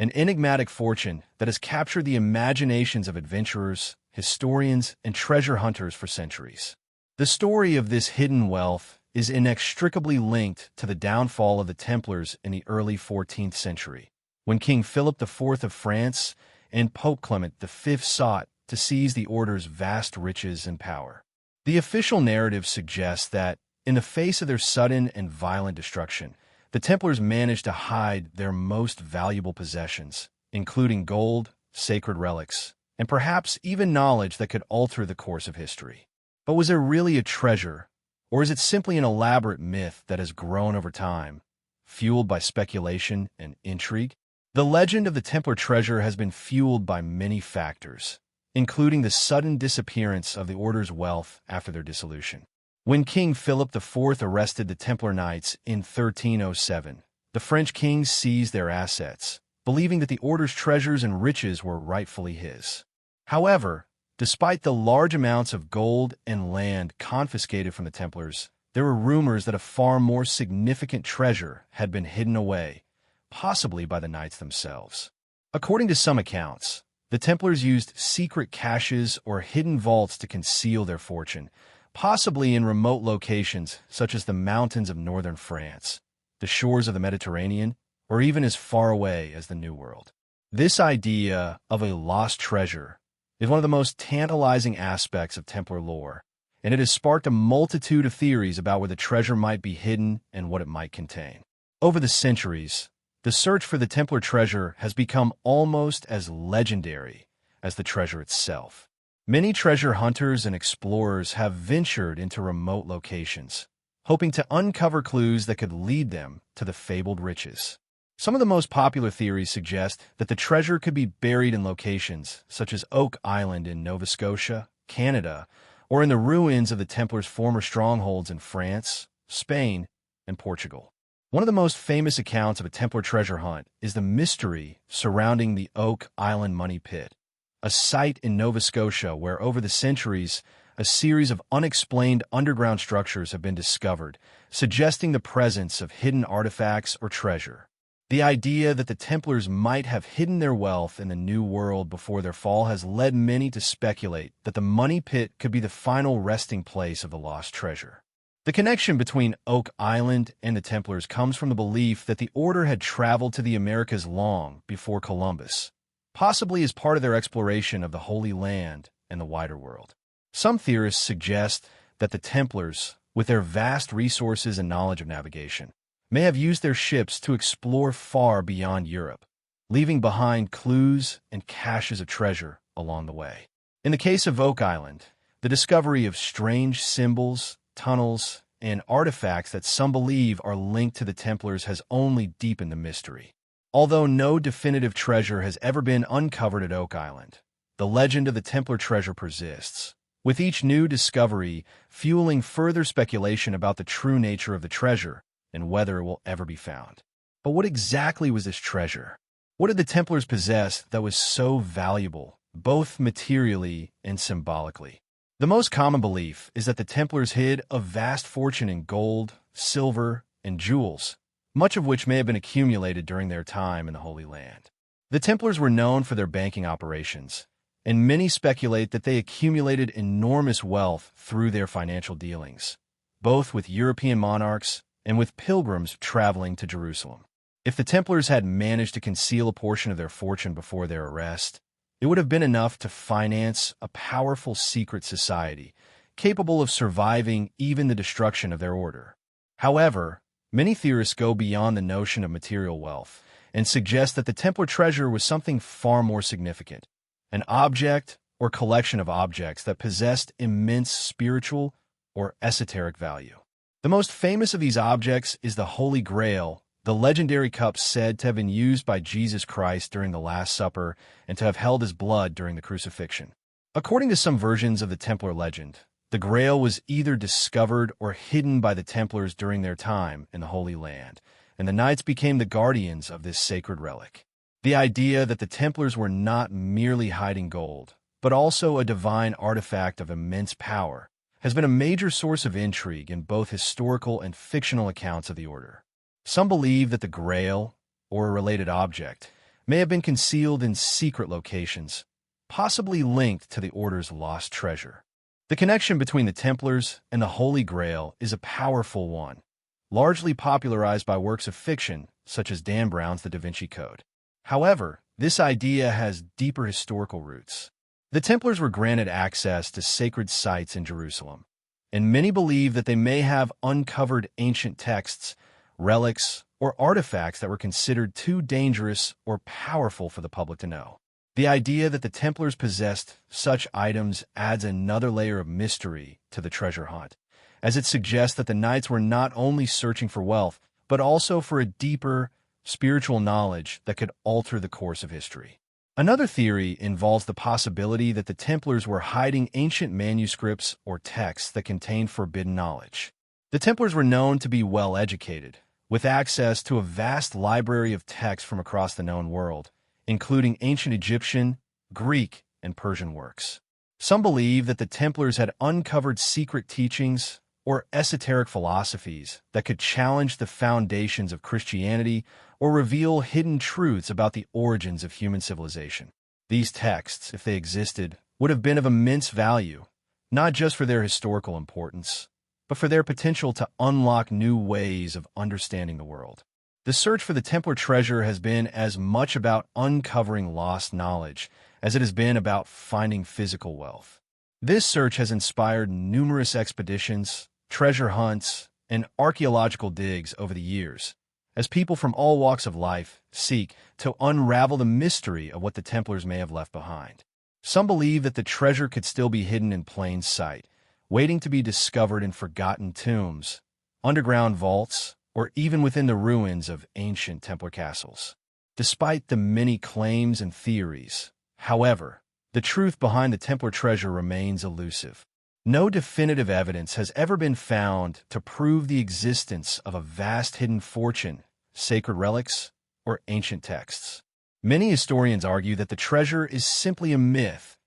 an enigmatic fortune that has captured the imaginations of adventurers, historians, and treasure hunters for centuries. The story of this hidden wealth is inextricably linked to the downfall of the Templars in the early 14th century, when King Philip IV of France and Pope Clement V sought to seize the order's vast riches and power. The official narrative suggests that, in the face of their sudden and violent destruction, the Templars managed to hide their most valuable possessions, including gold, sacred relics, and perhaps even knowledge that could alter the course of history. But was there really a treasure, or is it simply an elaborate myth that has grown over time, fueled by speculation and intrigue? The legend of the Templar treasure has been fueled by many factors, including the sudden disappearance of the order's wealth after their dissolution. When King Philip IV arrested the Templar Knights in 1307, the French kings seized their assets, believing that the order's treasures and riches were rightfully his. However, despite the large amounts of gold and land confiscated from the Templars, there were rumors that a far more significant treasure had been hidden away, possibly by the knights themselves. According to some accounts, The Templars used secret caches or hidden vaults to conceal their fortune, possibly in remote locations such as the mountains of northern France, the shores of the Mediterranean, or even as far away as the New World. This idea of a lost treasure is one of the most tantalizing aspects of Templar lore, and it has sparked a multitude of theories about where the treasure might be hidden and what it might contain. Over the centuries, the search for the Templar treasure has become almost as legendary as the treasure itself. Many treasure hunters and explorers have ventured into remote locations, hoping to uncover clues that could lead them to the fabled riches. Some of the most popular theories suggest that the treasure could be buried in locations such as Oak Island in Nova Scotia, Canada, or in the ruins of the Templars' former strongholds in France, Spain, and Portugal. One of the most famous accounts of a Templar treasure hunt is the mystery surrounding the Oak Island Money Pit, a site in Nova Scotia where over the centuries a series of unexplained underground structures have been discovered, suggesting the presence of hidden artifacts or treasure. The idea that the Templars might have hidden their wealth in the New World before their fall has led many to speculate that the Money Pit could be the final resting place of the lost treasure. The connection between Oak Island and the Templars comes from the belief that the order had traveled to the Americas long before Columbus, possibly as part of their exploration of the Holy Land and the wider world. Some theorists suggest that the Templars, with their vast resources and knowledge of navigation, may have used their ships to explore far beyond Europe, leaving behind clues and caches of treasure along the way. In the case of Oak Island, the discovery of strange symbols, tunnels, and artifacts that some believe are linked to the Templars has only deepened the mystery. Although no definitive treasure has ever been uncovered at Oak Island, the legend of the Templar treasure persists, with each new discovery fueling further speculation about the true nature of the treasure and whether it will ever be found. But what exactly was this treasure? What did the Templars possess that was so valuable, both materially and symbolically? The most common belief is that the Templars hid a vast fortune in gold, silver, and jewels, much of which may have been accumulated during their time in the Holy Land. The Templars were known for their banking operations, and many speculate that they accumulated enormous wealth through their financial dealings, both with European monarchs and with pilgrims traveling to Jerusalem. If the Templars had managed to conceal a portion of their fortune before their arrest, it would have been enough to finance a powerful secret society, capable of surviving even the destruction of their order. However, many theorists go beyond the notion of material wealth and suggest that the Templar treasure was something far more significant, an object or collection of objects that possessed immense spiritual or esoteric value. The most famous of these objects is the Holy Grail, the legendary cup said to have been used by Jesus Christ during the Last Supper and to have held his blood during the crucifixion. According to some versions of the Templar legend, the Grail was either discovered or hidden by the Templars during their time in the Holy Land, and the Knights became the guardians of this sacred relic. The idea that the Templars were not merely hiding gold, but also a divine artifact of immense power, has been a major source of intrigue in both historical and fictional accounts of the order. Some believe that the Grail, or a related object, may have been concealed in secret locations, possibly linked to the Order's lost treasure. The connection between the Templars and the Holy Grail is a powerful one, largely popularized by works of fiction such as Dan Brown's The Da Vinci Code. However, this idea has deeper historical roots. The Templars were granted access to sacred sites in Jerusalem, and many believe that they may have uncovered ancient texts, relics, or artifacts that were considered too dangerous or powerful for the public to know. The idea that the Templars possessed such items adds another layer of mystery to the treasure hunt, as it suggests that the Knights were not only searching for wealth, but also for a deeper, spiritual knowledge that could alter the course of history. Another theory involves the possibility that the Templars were hiding ancient manuscripts or texts that contained forbidden knowledge. The Templars were known to be well-educated, with access to a vast library of texts from across the known world, including ancient Egyptian, Greek, and Persian works. Some believe that the Templars had uncovered secret teachings or esoteric philosophies that could challenge the foundations of Christianity or reveal hidden truths about the origins of human civilization. These texts, if they existed, would have been of immense value, not just for their historical importance, but for their potential to unlock new ways of understanding the world. The search for the Templar treasure has been as much about uncovering lost knowledge as it has been about finding physical wealth. This search has inspired numerous expeditions, treasure hunts, and archaeological digs over the years, as people from all walks of life seek to unravel the mystery of what the Templars may have left behind. Some believe that the treasure could still be hidden in plain sight, waiting to be discovered in forgotten tombs, underground vaults, or even within the ruins of ancient Templar castles. Despite the many claims and theories, however, the truth behind the Templar treasure remains elusive. No definitive evidence has ever been found to prove the existence of a vast hidden fortune, sacred relics, or ancient texts. Many historians argue that the treasure is simply a myth,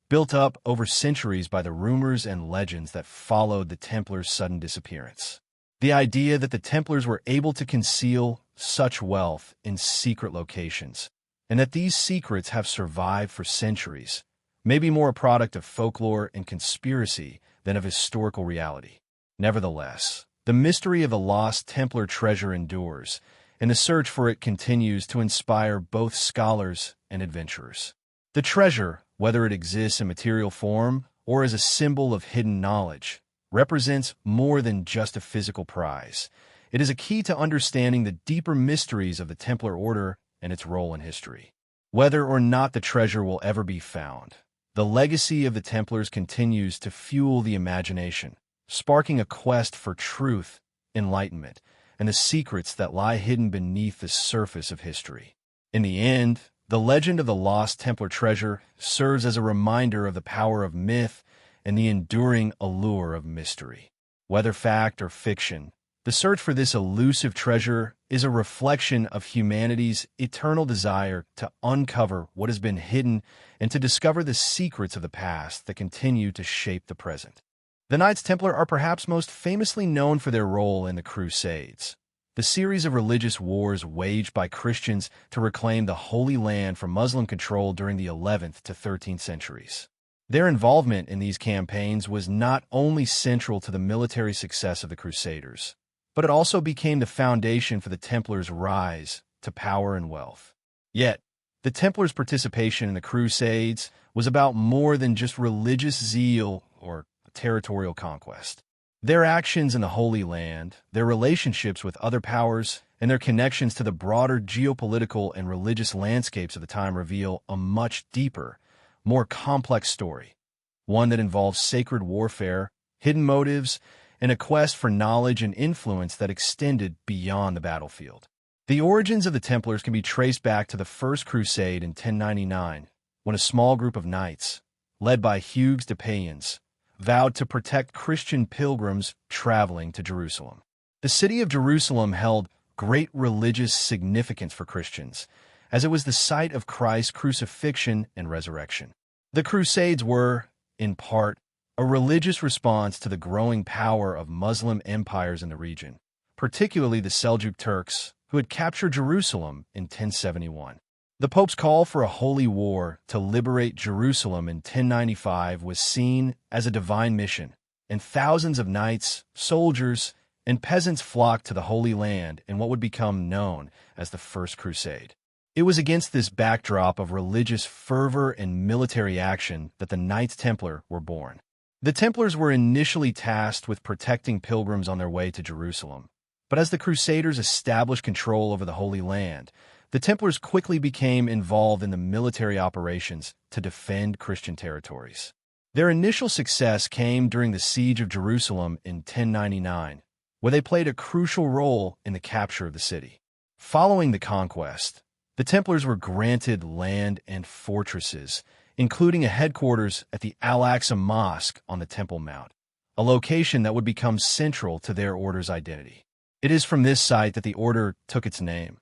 built up over centuries by the rumors and legends that followed the Templars' sudden disappearance. The idea that the Templars were able to conceal such wealth in secret locations, and that these secrets have survived for centuries, may be more a product of folklore and conspiracy than of historical reality. Nevertheless, the mystery of the lost Templar treasure endures, and the search for it continues to inspire both scholars and adventurers. The treasure, whether it exists in material form or as a symbol of hidden knowledge, represents more than just a physical prize. It is a key to understanding the deeper mysteries of the Templar Order and its role in history. Whether or not the treasure will ever be found, the legacy of the Templars continues to fuel the imagination, sparking a quest for truth, enlightenment, and the secrets that lie hidden beneath the surface of history. In the end, the legend of the lost Templar treasure serves as a reminder of the power of myth and the enduring allure of mystery. Whether fact or fiction, the search for this elusive treasure is a reflection of humanity's eternal desire to uncover what has been hidden and to discover the secrets of the past that continue to shape the present. The Knights Templar are perhaps most famously known for their role in the Crusades, the series of religious wars waged by Christians to reclaim the Holy Land from Muslim control during the 11th to 13th centuries. Their involvement in these campaigns was not only central to the military success of the Crusaders, but it also became the foundation for the Templars' rise to power and wealth. Yet, the Templars' participation in the Crusades was about more than just religious zeal or territorial conquest. Their actions in the Holy Land, their relationships with other powers, and their connections to the broader geopolitical and religious landscapes of the time reveal a much deeper, more complex story, one that involves sacred warfare, hidden motives, and a quest for knowledge and influence that extended beyond the battlefield. The origins of the Templars can be traced back to the First Crusade in 1099, when a small group of knights, led by Hugues de Payens, vowed to protect Christian pilgrims traveling to Jerusalem. The city of Jerusalem held great religious significance for Christians, as it was the site of Christ's crucifixion and resurrection. The Crusades were, in part, a religious response to the growing power of Muslim empires in the region, particularly the Seljuk Turks, who had captured Jerusalem in 1071. The Pope's call for a holy war to liberate Jerusalem in 1095 was seen as a divine mission, and thousands of knights, soldiers, and peasants flocked to the Holy Land in what would become known as the First Crusade. It was against this backdrop of religious fervor and military action that the Knights Templar were born. The Templars were initially tasked with protecting pilgrims on their way to Jerusalem, but as the Crusaders established control over the Holy Land, the Templars quickly became involved in the military operations to defend Christian territories. Their initial success came during the Siege of Jerusalem in 1099, where they played a crucial role in the capture of the city. Following the conquest, the Templars were granted land and fortresses, including a headquarters at the Al-Aqsa Mosque on the Temple Mount, a location that would become central to their order's identity. It is from this site that the order took its name.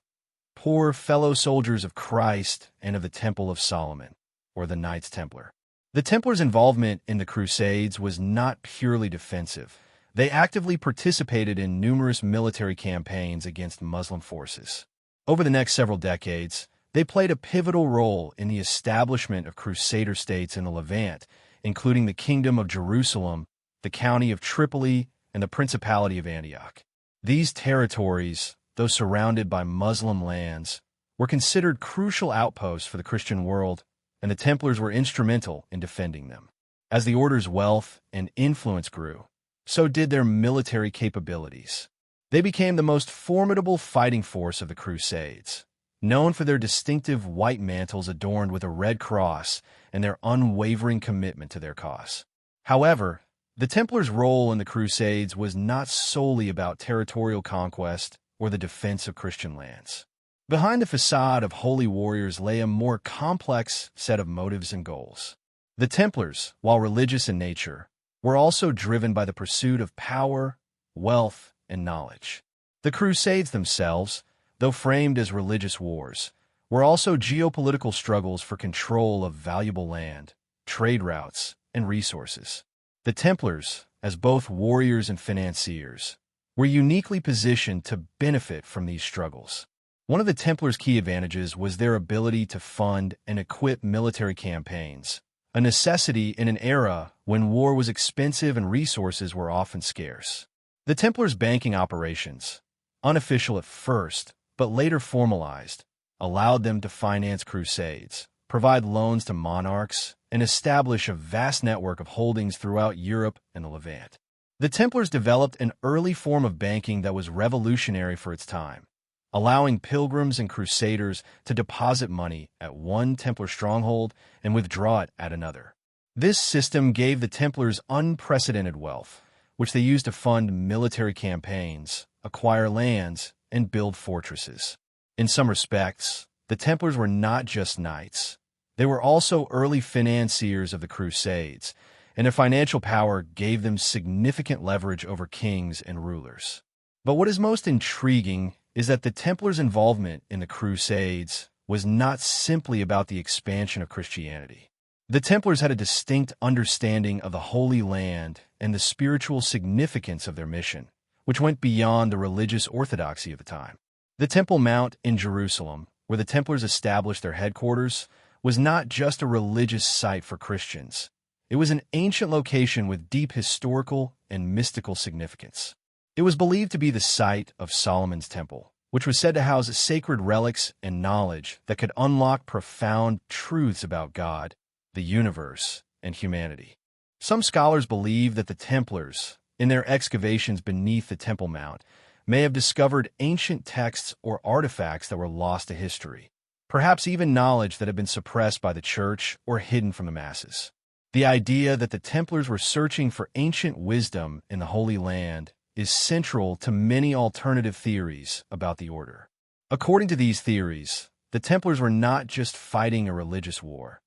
Poor fellow soldiers of Christ and of the Temple of Solomon, or the Knights Templar. The Templars' involvement in the Crusades was not purely defensive. They actively participated in numerous military campaigns against Muslim forces. Over the next several decades, They played a pivotal role in the establishment of Crusader states in the Levant, including the Kingdom of Jerusalem, the County of Tripoli, and the Principality of Antioch. These territories, though surrounded by Muslim lands, were considered crucial outposts for the Christian world, and the Templars were instrumental in defending them. As the order's wealth and influence grew, so did their military capabilities. They became the most formidable fighting force of the Crusades, known for their distinctive white mantles adorned with a red cross and their unwavering commitment to their cause. However, the Templars' role in the Crusades was not solely about territorial conquest or the defense of Christian lands. Behind the facade of holy warriors lay a more complex set of motives and goals. The Templars, while religious in nature, were also driven by the pursuit of power, wealth, and knowledge. The Crusades themselves, though framed as religious wars, were also geopolitical struggles for control of valuable land, trade routes, and resources. The Templars, as both warriors and financiers, were uniquely positioned to benefit from these struggles. One of the Templars' key advantages was their ability to fund and equip military campaigns, a necessity in an era when war was expensive and resources were often scarce. The Templars' banking operations, unofficial at first but later formalized, allowed them to finance crusades, provide loans to monarchs, and establish a vast network of holdings throughout Europe and the Levant. The Templars developed an early form of banking that was revolutionary for its time, allowing pilgrims and crusaders to deposit money at one Templar stronghold and withdraw it at another. This system gave the Templars unprecedented wealth, which they used to fund military campaigns, acquire lands, and build fortresses. In some respects, the Templars were not just knights. They were also early financiers of the Crusades, and their financial power gave them significant leverage over kings and rulers. But what is most intriguing is that the Templars' involvement in the Crusades was not simply about the expansion of Christianity. The Templars had a distinct understanding of the Holy Land and the spiritual significance of their mission, which went beyond the religious orthodoxy of the time. The Temple Mount in Jerusalem, where the Templars established their headquarters, was not just a religious site for Christians. It was an ancient location with deep historical and mystical significance. It was believed to be the site of Solomon's Temple, which was said to house sacred relics and knowledge that could unlock profound truths about God, the universe, and humanity. Some scholars believe that the Templars, in their excavations beneath the Temple Mount, may have discovered ancient texts or artifacts that were lost to history, perhaps even knowledge that had been suppressed by the Church or hidden from the masses. The idea that the Templars were searching for ancient wisdom in the Holy Land is central to many alternative theories about the order. According to these theories, the Templars were not just fighting a religious war.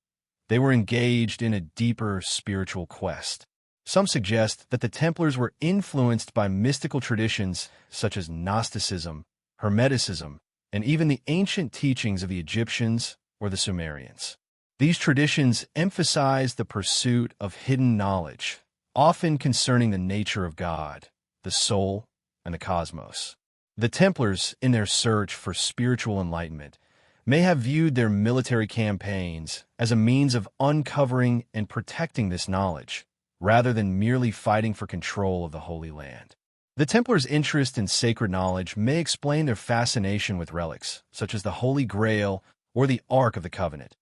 They were engaged in a deeper spiritual quest. Some suggest that the Templars were influenced by mystical traditions such as Gnosticism, Hermeticism, and even the ancient teachings of the Egyptians or the Sumerians. These traditions emphasize the pursuit of hidden knowledge, often concerning the nature of God, the soul, and the cosmos. The Templars, in their search for spiritual enlightenment, may have viewed their military campaigns as a means of uncovering and protecting this knowledge, rather than merely fighting for control of the Holy Land. The Templars' interest in sacred knowledge may explain their fascination with relics, such as the Holy Grail or the Ark of the Covenant,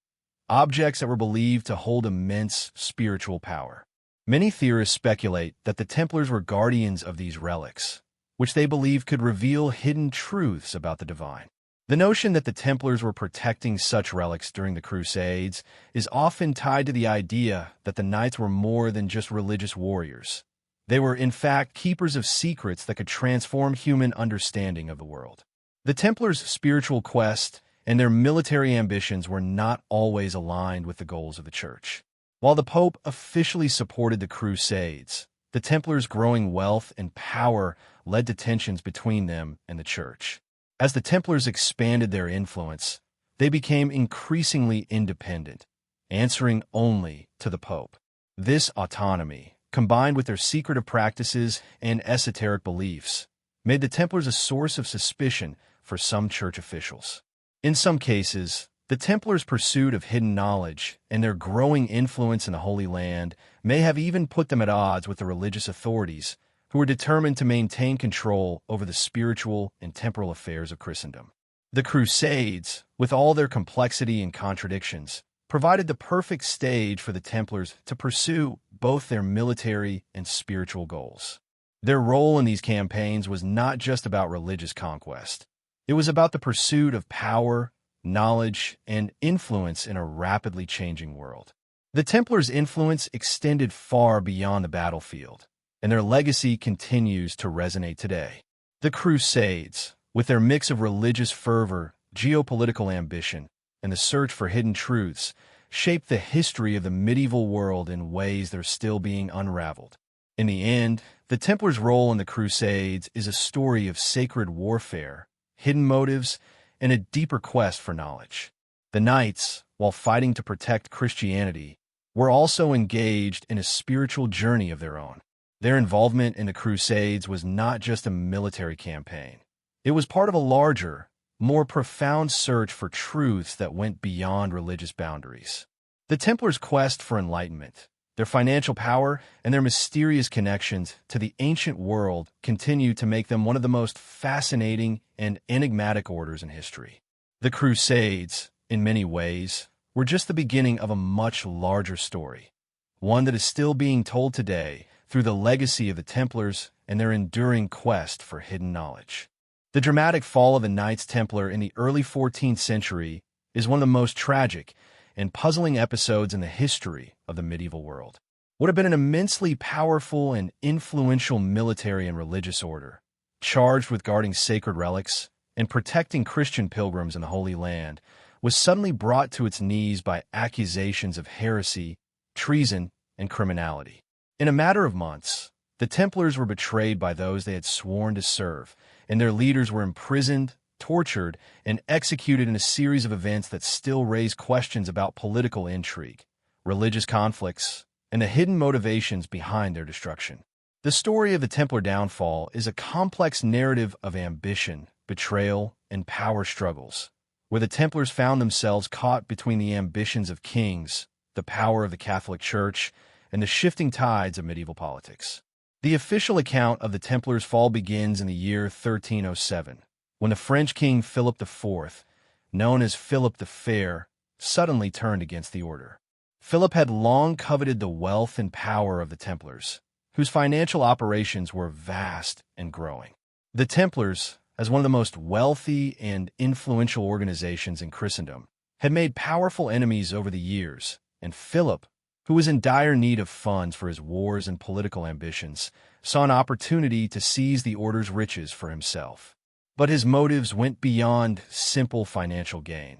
objects that were believed to hold immense spiritual power. Many theorists speculate that the Templars were guardians of these relics, which they believed could reveal hidden truths about the divine. The notion that the Templars were protecting such relics during the Crusades is often tied to the idea that the knights were more than just religious warriors. They were, in fact, keepers of secrets that could transform human understanding of the world. The Templars' spiritual quest and their military ambitions were not always aligned with the goals of the Church. While the Pope officially supported the Crusades, the Templars' growing wealth and power led to tensions between them and the Church. As the Templars expanded their influence, they became increasingly independent, answering only to the Pope. This autonomy, combined with their secretive practices and esoteric beliefs, made the Templars a source of suspicion for some Church officials. In some cases, The Templars' pursuit of hidden knowledge and their growing influence in the Holy Land may have even put them at odds with the religious authorities, who were determined to maintain control over the spiritual and temporal affairs of Christendom. The Crusades, with all their complexity and contradictions, provided the perfect stage for the Templars to pursue both their military and spiritual goals. Their role in these campaigns was not just about religious conquest. It was about the pursuit of power, knowledge, and influence in a rapidly changing world. The Templars' influence extended far beyond the battlefield, and their legacy continues to resonate today. The Crusades, with their mix of religious fervor, geopolitical ambition, and the search for hidden truths, shaped the history of the medieval world in ways that are still being unraveled. In the end, the Templars' role in the Crusades is a story of sacred warfare, hidden motives, and a deeper quest for knowledge. The Knights, while fighting to protect Christianity, were also engaged in a spiritual journey of their own. Their involvement in the Crusades was not just a military campaign. It was part of a larger, more profound search for truths that went beyond religious boundaries. The Templars' quest for enlightenment, their financial power, and their mysterious connections to the ancient world continue to make them one of the most fascinating and enigmatic orders in history. The Crusades, in many ways, were just the beginning of a much larger story, one that is still being told today through the legacy of the Templars and their enduring quest for hidden knowledge. The dramatic fall of the Knights Templar in the early 14th century is one of the most tragic and puzzling episodes in the history of the medieval world. What had been an immensely powerful and influential military and religious order, charged with guarding sacred relics and protecting Christian pilgrims in the Holy Land, was suddenly brought to its knees by accusations of heresy, treason, and criminality. In a matter of months, the Templars were betrayed by those they had sworn to serve, and their leaders were imprisoned, tortured, and executed in a series of events that still raise questions about political intrigue, religious conflicts, and the hidden motivations behind their destruction. The story of the Templar downfall is a complex narrative of ambition, betrayal, and power struggles, where the Templars found themselves caught between the ambitions of kings, the power of the Catholic Church, and the shifting tides of medieval politics. The official account of the Templars' fall begins in the year 1307, when the French king Philip IV, known as Philip the Fair, suddenly turned against the order. Philip had long coveted the wealth and power of the Templars, whose financial operations were vast and growing. The Templars, as one of the most wealthy and influential organizations in Christendom, had made powerful enemies over the years, and Philip, who was in dire need of funds for his wars and political ambitions, saw an opportunity to seize the order's riches for himself. But his motives went beyond simple financial gain.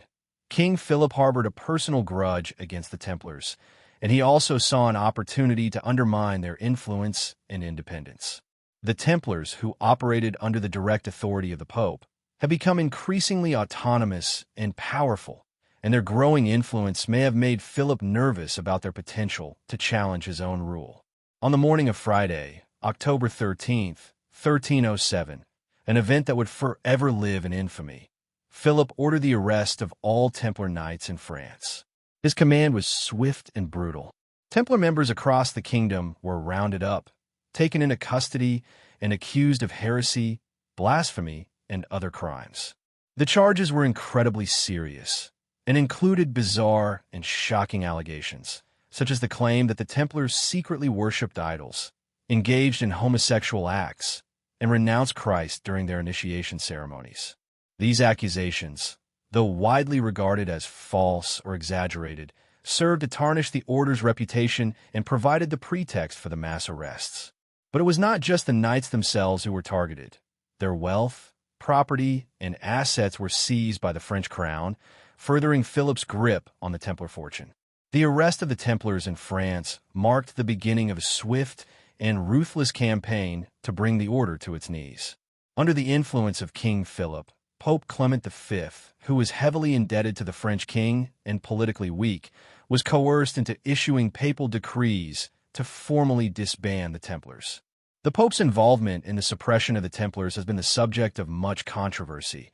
King Philip harbored a personal grudge against the Templars, and he also saw an opportunity to undermine their influence and independence. The Templars, who operated under the direct authority of the Pope, had become increasingly autonomous and powerful, and their growing influence may have made Philip nervous about their potential to challenge his own rule. On the morning of Friday, October 13th, 1307, an event that would forever live in infamy, Philip ordered the arrest of all Templar knights in France. His command was swift and brutal. Templar members across the kingdom were rounded up, taken into custody, and accused of heresy, blasphemy, and other crimes. The charges were incredibly serious and included bizarre and shocking allegations, such as the claim that the Templars secretly worshipped idols, engaged in homosexual acts, and renounced Christ during their initiation ceremonies. These accusations, though widely regarded as false or exaggerated, served to tarnish the order's reputation and provided the pretext for the mass arrests. But it was not just the knights themselves who were targeted. Their wealth, property, and assets were seized by the French crown, furthering Philip's grip on the Templar fortune. The arrest of the Templars in France marked the beginning of a swift and ruthless campaign to bring the order to its knees. Under the influence of King Philip, Pope Clement V, who was heavily indebted to the French king and politically weak, was coerced into issuing papal decrees to formally disband the Templars. The Pope's involvement in the suppression of the Templars has been the subject of much controversy,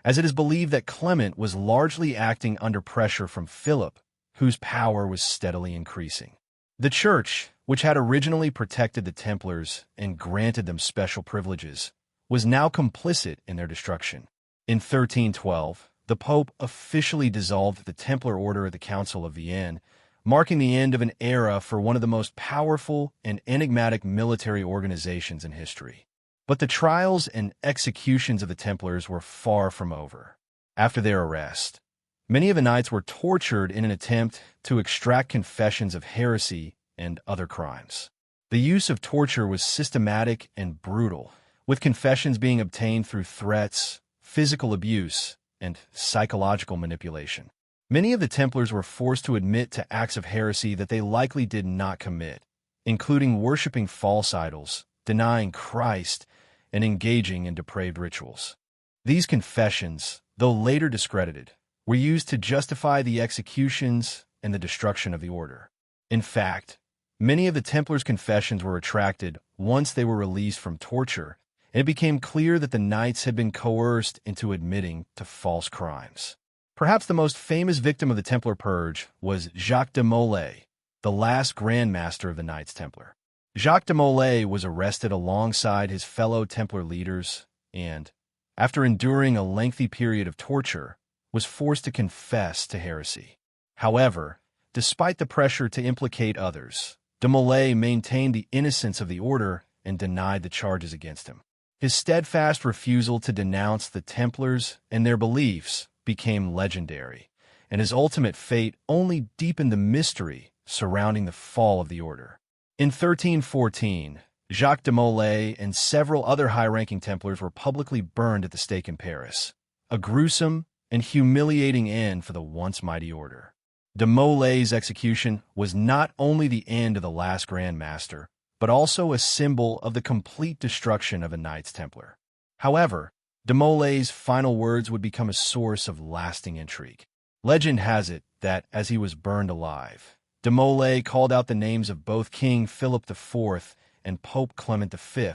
as it is believed that Clement was largely acting under pressure from Philip, whose power was steadily increasing. The Church, which had originally protected the Templars and granted them special privileges, was now complicit in their destruction. In 1312, the Pope officially dissolved the Templar Order at the Council of Vienne, marking the end of an era for one of the most powerful and enigmatic military organizations in history. But the trials and executions of the Templars were far from over. After their arrest, many of the knights were tortured in an attempt to extract confessions of heresy and other crimes. The use of torture was systematic and brutal, with confessions being obtained through threats, physical abuse, and psychological manipulation. Many of the Templars were forced to admit to acts of heresy that they likely did not commit, including worshiping false idols, denying Christ, and engaging in depraved rituals. These confessions, though later discredited, were used to justify the executions and the destruction of the order. In fact, many of the Templars' confessions were retracted once they were released from torture, and it became clear that the knights had been coerced into admitting to false crimes. Perhaps the most famous victim of the Templar Purge was Jacques de Molay, the last Grand Master of the Knights Templar. Jacques de Molay was arrested alongside his fellow Templar leaders and, after enduring a lengthy period of torture, was forced to confess to heresy. However, despite the pressure to implicate others, de Molay maintained the innocence of the order and denied the charges against him. His steadfast refusal to denounce the Templars and their beliefs became legendary, and his ultimate fate only deepened the mystery surrounding the fall of the order. In 1314, Jacques de Molay and several other high-ranking Templars were publicly burned at the stake in Paris, a gruesome and humiliating end for the once mighty order. De Molay's execution was not only the end of the last Grand Master, but also a symbol of the complete destruction of the Knights Templar. However, de Molay's final words would become a source of lasting intrigue. Legend has it that, as he was burned alive, de Molay called out the names of both King Philip IV and Pope Clement V,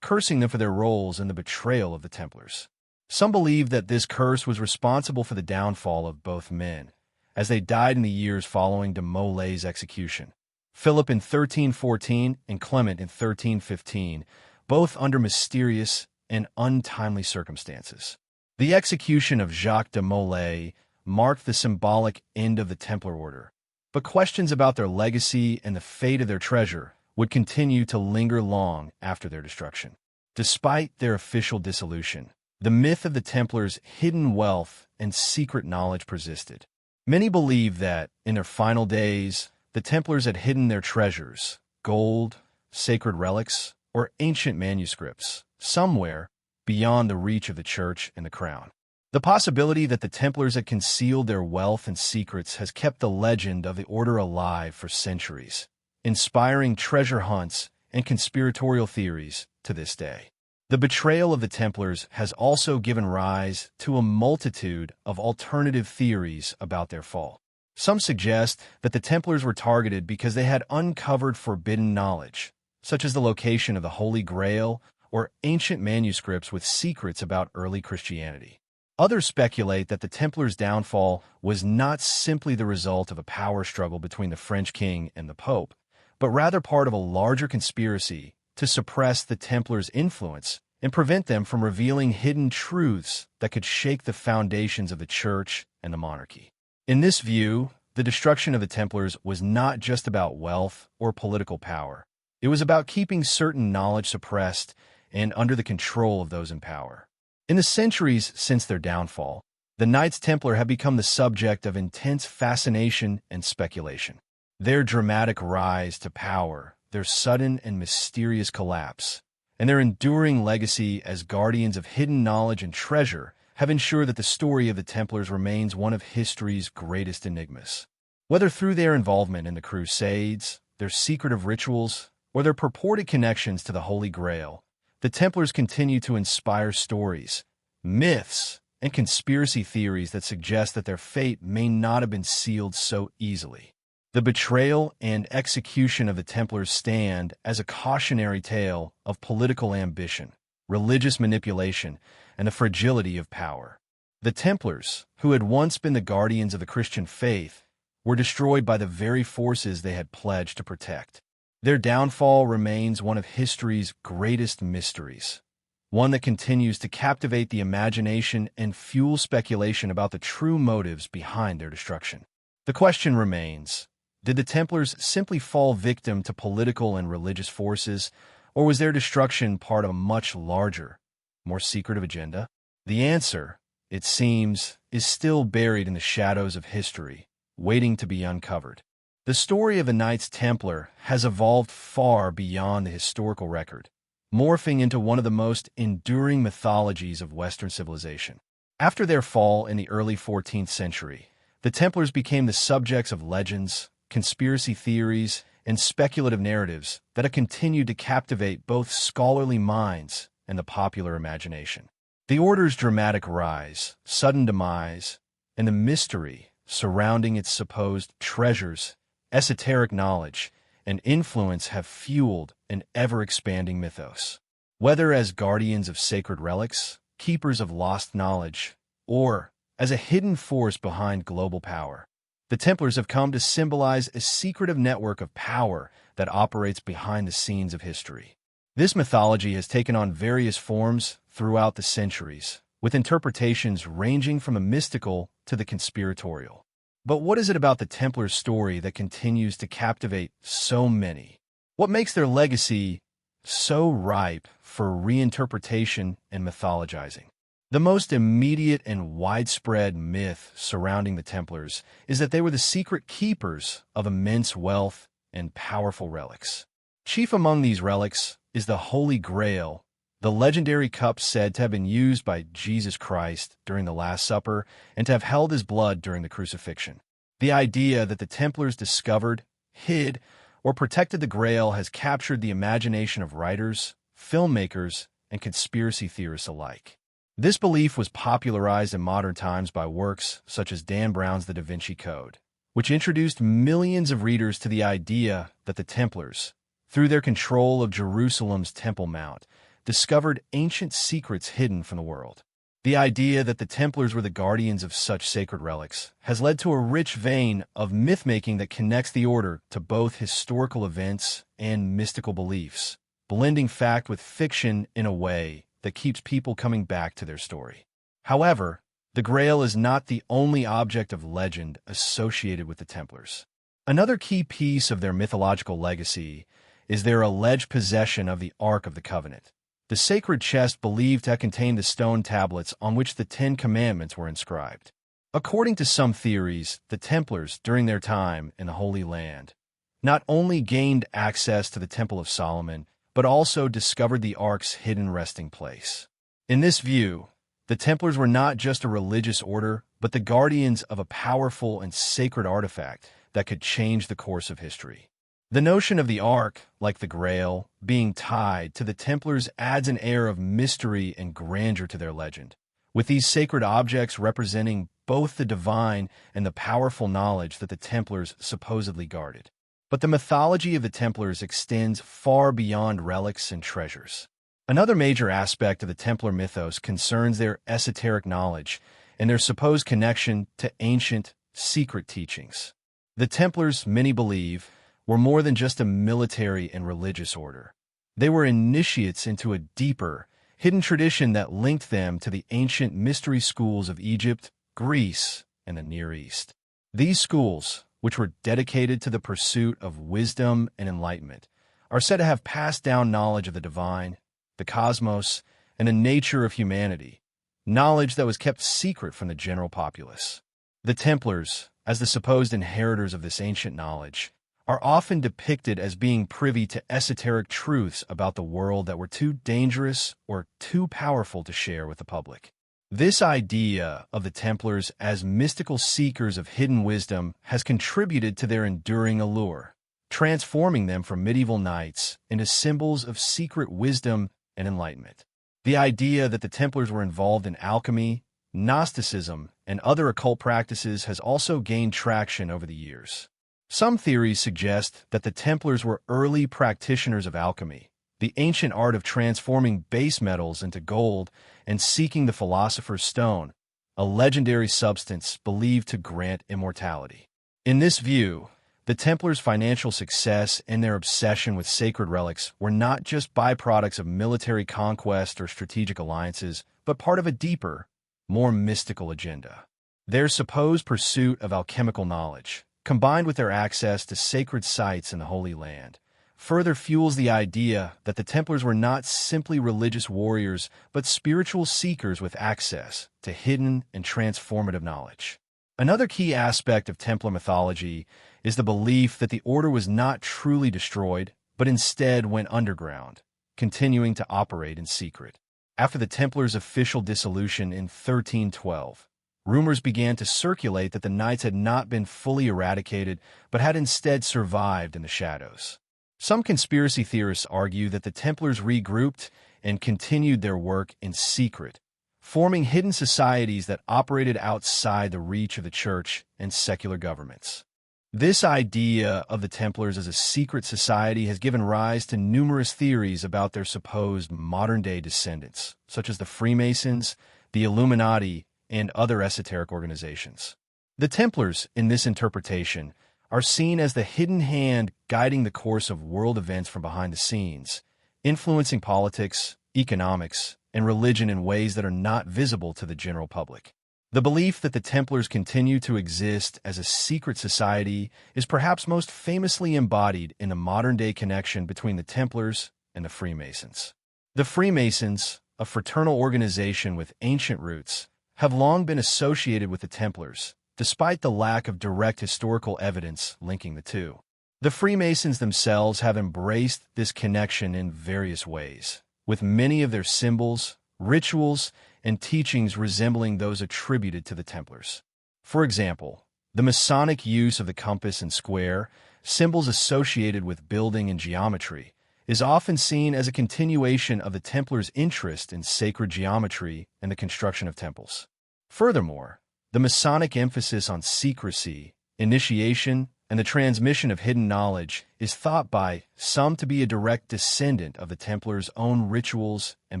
cursing them for their roles in the betrayal of the Templars. Some believe that this curse was responsible for the downfall of both men, as they died in the years following de Molay's execution. Philip in 1314 and Clement in 1315, both under mysterious and untimely circumstances. The execution of Jacques de Molay marked the symbolic end of the Templar Order, but questions about their legacy and the fate of their treasure would continue to linger long after their destruction. Despite their official dissolution, the myth of the Templars' hidden wealth and secret knowledge persisted. Many believe that, in their final days, the Templars had hidden their treasures, gold, sacred relics, or ancient manuscripts, somewhere beyond the reach of the Church and the Crown. The possibility that the Templars had concealed their wealth and secrets has kept the legend of the Order alive for centuries, inspiring treasure hunts and conspiratorial theories to this day. The betrayal of the Templars has also given rise to a multitude of alternative theories about their fall. Some suggest that the Templars were targeted because they had uncovered forbidden knowledge, such as the location of the Holy Grail or ancient manuscripts with secrets about early Christianity. Others speculate that the Templars' downfall was not simply the result of a power struggle between the French king and the Pope, but rather part of a larger conspiracy to suppress the Templars' influence and prevent them from revealing hidden truths that could shake the foundations of the Church and the monarchy. In this view, the destruction of the Templars was not just about wealth or political power. It was about keeping certain knowledge suppressed and under the control of those in power. In the centuries since their downfall, the Knights Templar have become the subject of intense fascination and speculation. Their dramatic rise to power, their sudden and mysterious collapse, and their enduring legacy as guardians of hidden knowledge and treasure have ensured that the story of the Templars remains one of history's greatest enigmas. Whether through their involvement in the Crusades, their secretive rituals, or their purported connections to the Holy Grail, the Templars continue to inspire stories, myths, and conspiracy theories that suggest that their fate may not have been sealed so easily. The betrayal and execution of the Templars stand as a cautionary tale of political ambition, religious manipulation, and the fragility of power. The Templars, who had once been the guardians of the Christian faith, were destroyed by the very forces they had pledged to protect. Their downfall remains one of history's greatest mysteries, one that continues to captivate the imagination and fuel speculation about the true motives behind their destruction. The question remains, did the Templars simply fall victim to political and religious forces, or was their destruction part of a much larger, more secretive agenda? The answer, it seems, is still buried in the shadows of history, waiting to be uncovered. The story of the Knights Templar has evolved far beyond the historical record, morphing into one of the most enduring mythologies of Western civilization. After their fall in the early 14th century, the Templars became the subjects of legends, conspiracy theories, and speculative narratives that have continued to captivate both scholarly minds and the popular imagination. The Order's dramatic rise, sudden demise, and the mystery surrounding its supposed treasures, esoteric knowledge, and influence have fueled an ever-expanding mythos. Whether as guardians of sacred relics, keepers of lost knowledge, or as a hidden force behind global power, the Templars have come to symbolize a secretive network of power that operates behind the scenes of history. This mythology has taken on various forms throughout the centuries, with interpretations ranging from the mystical to the conspiratorial. But what is it about the Templars' story that continues to captivate so many? What makes their legacy so ripe for reinterpretation and mythologizing? The most immediate and widespread myth surrounding the Templars is that they were the secret keepers of immense wealth and powerful relics. Chief among these relics is the Holy Grail, the legendary cup said to have been used by Jesus Christ during the Last Supper and to have held his blood during the crucifixion. The idea that the Templars discovered, hid, or protected the Grail has captured the imagination of writers, filmmakers, and conspiracy theorists alike. This belief was popularized in modern times by works such as Dan Brown's The Da Vinci Code, which introduced millions of readers to the idea that the Templars, through their control of Jerusalem's Temple Mount, discovered ancient secrets hidden from the world. The idea that the Templars were the guardians of such sacred relics has led to a rich vein of myth-making that connects the Order to both historical events and mystical beliefs, blending fact with fiction in a way that keeps people coming back to their story. However, the Grail is not the only object of legend associated with the Templars. Another key piece of their mythological legacy is their alleged possession of the Ark of the Covenant, the sacred chest believed to contain the stone tablets on which the Ten Commandments were inscribed. According to some theories, the Templars, during their time in the Holy Land, not only gained access to the Temple of Solomon, but also discovered the Ark's hidden resting place. In this view, the Templars were not just a religious order, but the guardians of a powerful and sacred artifact that could change the course of history. The notion of the Ark, like the Grail, being tied to the Templars adds an air of mystery and grandeur to their legend, with these sacred objects representing both the divine and the powerful knowledge that the Templars supposedly guarded. But the mythology of the Templars extends far beyond relics and treasures. Another major aspect of the Templar mythos concerns their esoteric knowledge and their supposed connection to ancient, secret teachings. The Templars, many believe, were more than just a military and religious order. They were initiates into a deeper, hidden tradition that linked them to the ancient mystery schools of Egypt, Greece, and the Near East. These schools, which were dedicated to the pursuit of wisdom and enlightenment, are said to have passed down knowledge of the divine, the cosmos, and the nature of humanity, knowledge that was kept secret from the general populace. The Templars, as the supposed inheritors of this ancient knowledge, are often depicted as being privy to esoteric truths about the world that were too dangerous or too powerful to share with the public. This idea of the Templars as mystical seekers of hidden wisdom has contributed to their enduring allure, transforming them from medieval knights into symbols of secret wisdom and enlightenment. The idea that the Templars were involved in alchemy, Gnosticism, and other occult practices has also gained traction over the years. Some theories suggest that the Templars were early practitioners of alchemy, the ancient art of transforming base metals into gold and seeking the philosopher's stone, a legendary substance believed to grant immortality. In this view, the Templars' financial success and their obsession with sacred relics were not just byproducts of military conquest or strategic alliances, but part of a deeper, more mystical agenda. Their supposed pursuit of alchemical knowledge, combined with their access to sacred sites in the Holy Land, further fuels the idea that the Templars were not simply religious warriors, but spiritual seekers with access to hidden and transformative knowledge. Another key aspect of Templar mythology is the belief that the order was not truly destroyed, but instead went underground, continuing to operate in secret. After the Templars' official dissolution in 1312, rumors began to circulate that the Knights had not been fully eradicated, but had instead survived in the shadows. Some conspiracy theorists argue that the Templars regrouped and continued their work in secret, forming hidden societies that operated outside the reach of the Church and secular governments. This idea of the Templars as a secret society has given rise to numerous theories about their supposed modern-day descendants, such as the Freemasons, the Illuminati, and other esoteric organizations. The Templars, in this interpretation, are seen as the hidden hand guiding the course of world events from behind the scenes, influencing politics, economics, and religion in ways that are not visible to the general public. The belief that the Templars continue to exist as a secret society is perhaps most famously embodied in the modern-day connection between the Templars and the Freemasons. The Freemasons, a fraternal organization with ancient roots, have long been associated with the Templars, despite the lack of direct historical evidence linking the two. The Freemasons themselves have embraced this connection in various ways, with many of their symbols, rituals, and teachings resembling those attributed to the Templars. For example, the Masonic use of the compass and square, symbols associated with building and geometry, is often seen as a continuation of the Templars' interest in sacred geometry and the construction of temples. Furthermore, the Masonic emphasis on secrecy, initiation, and the transmission of hidden knowledge is thought by some to be a direct descendant of the Templars' own rituals and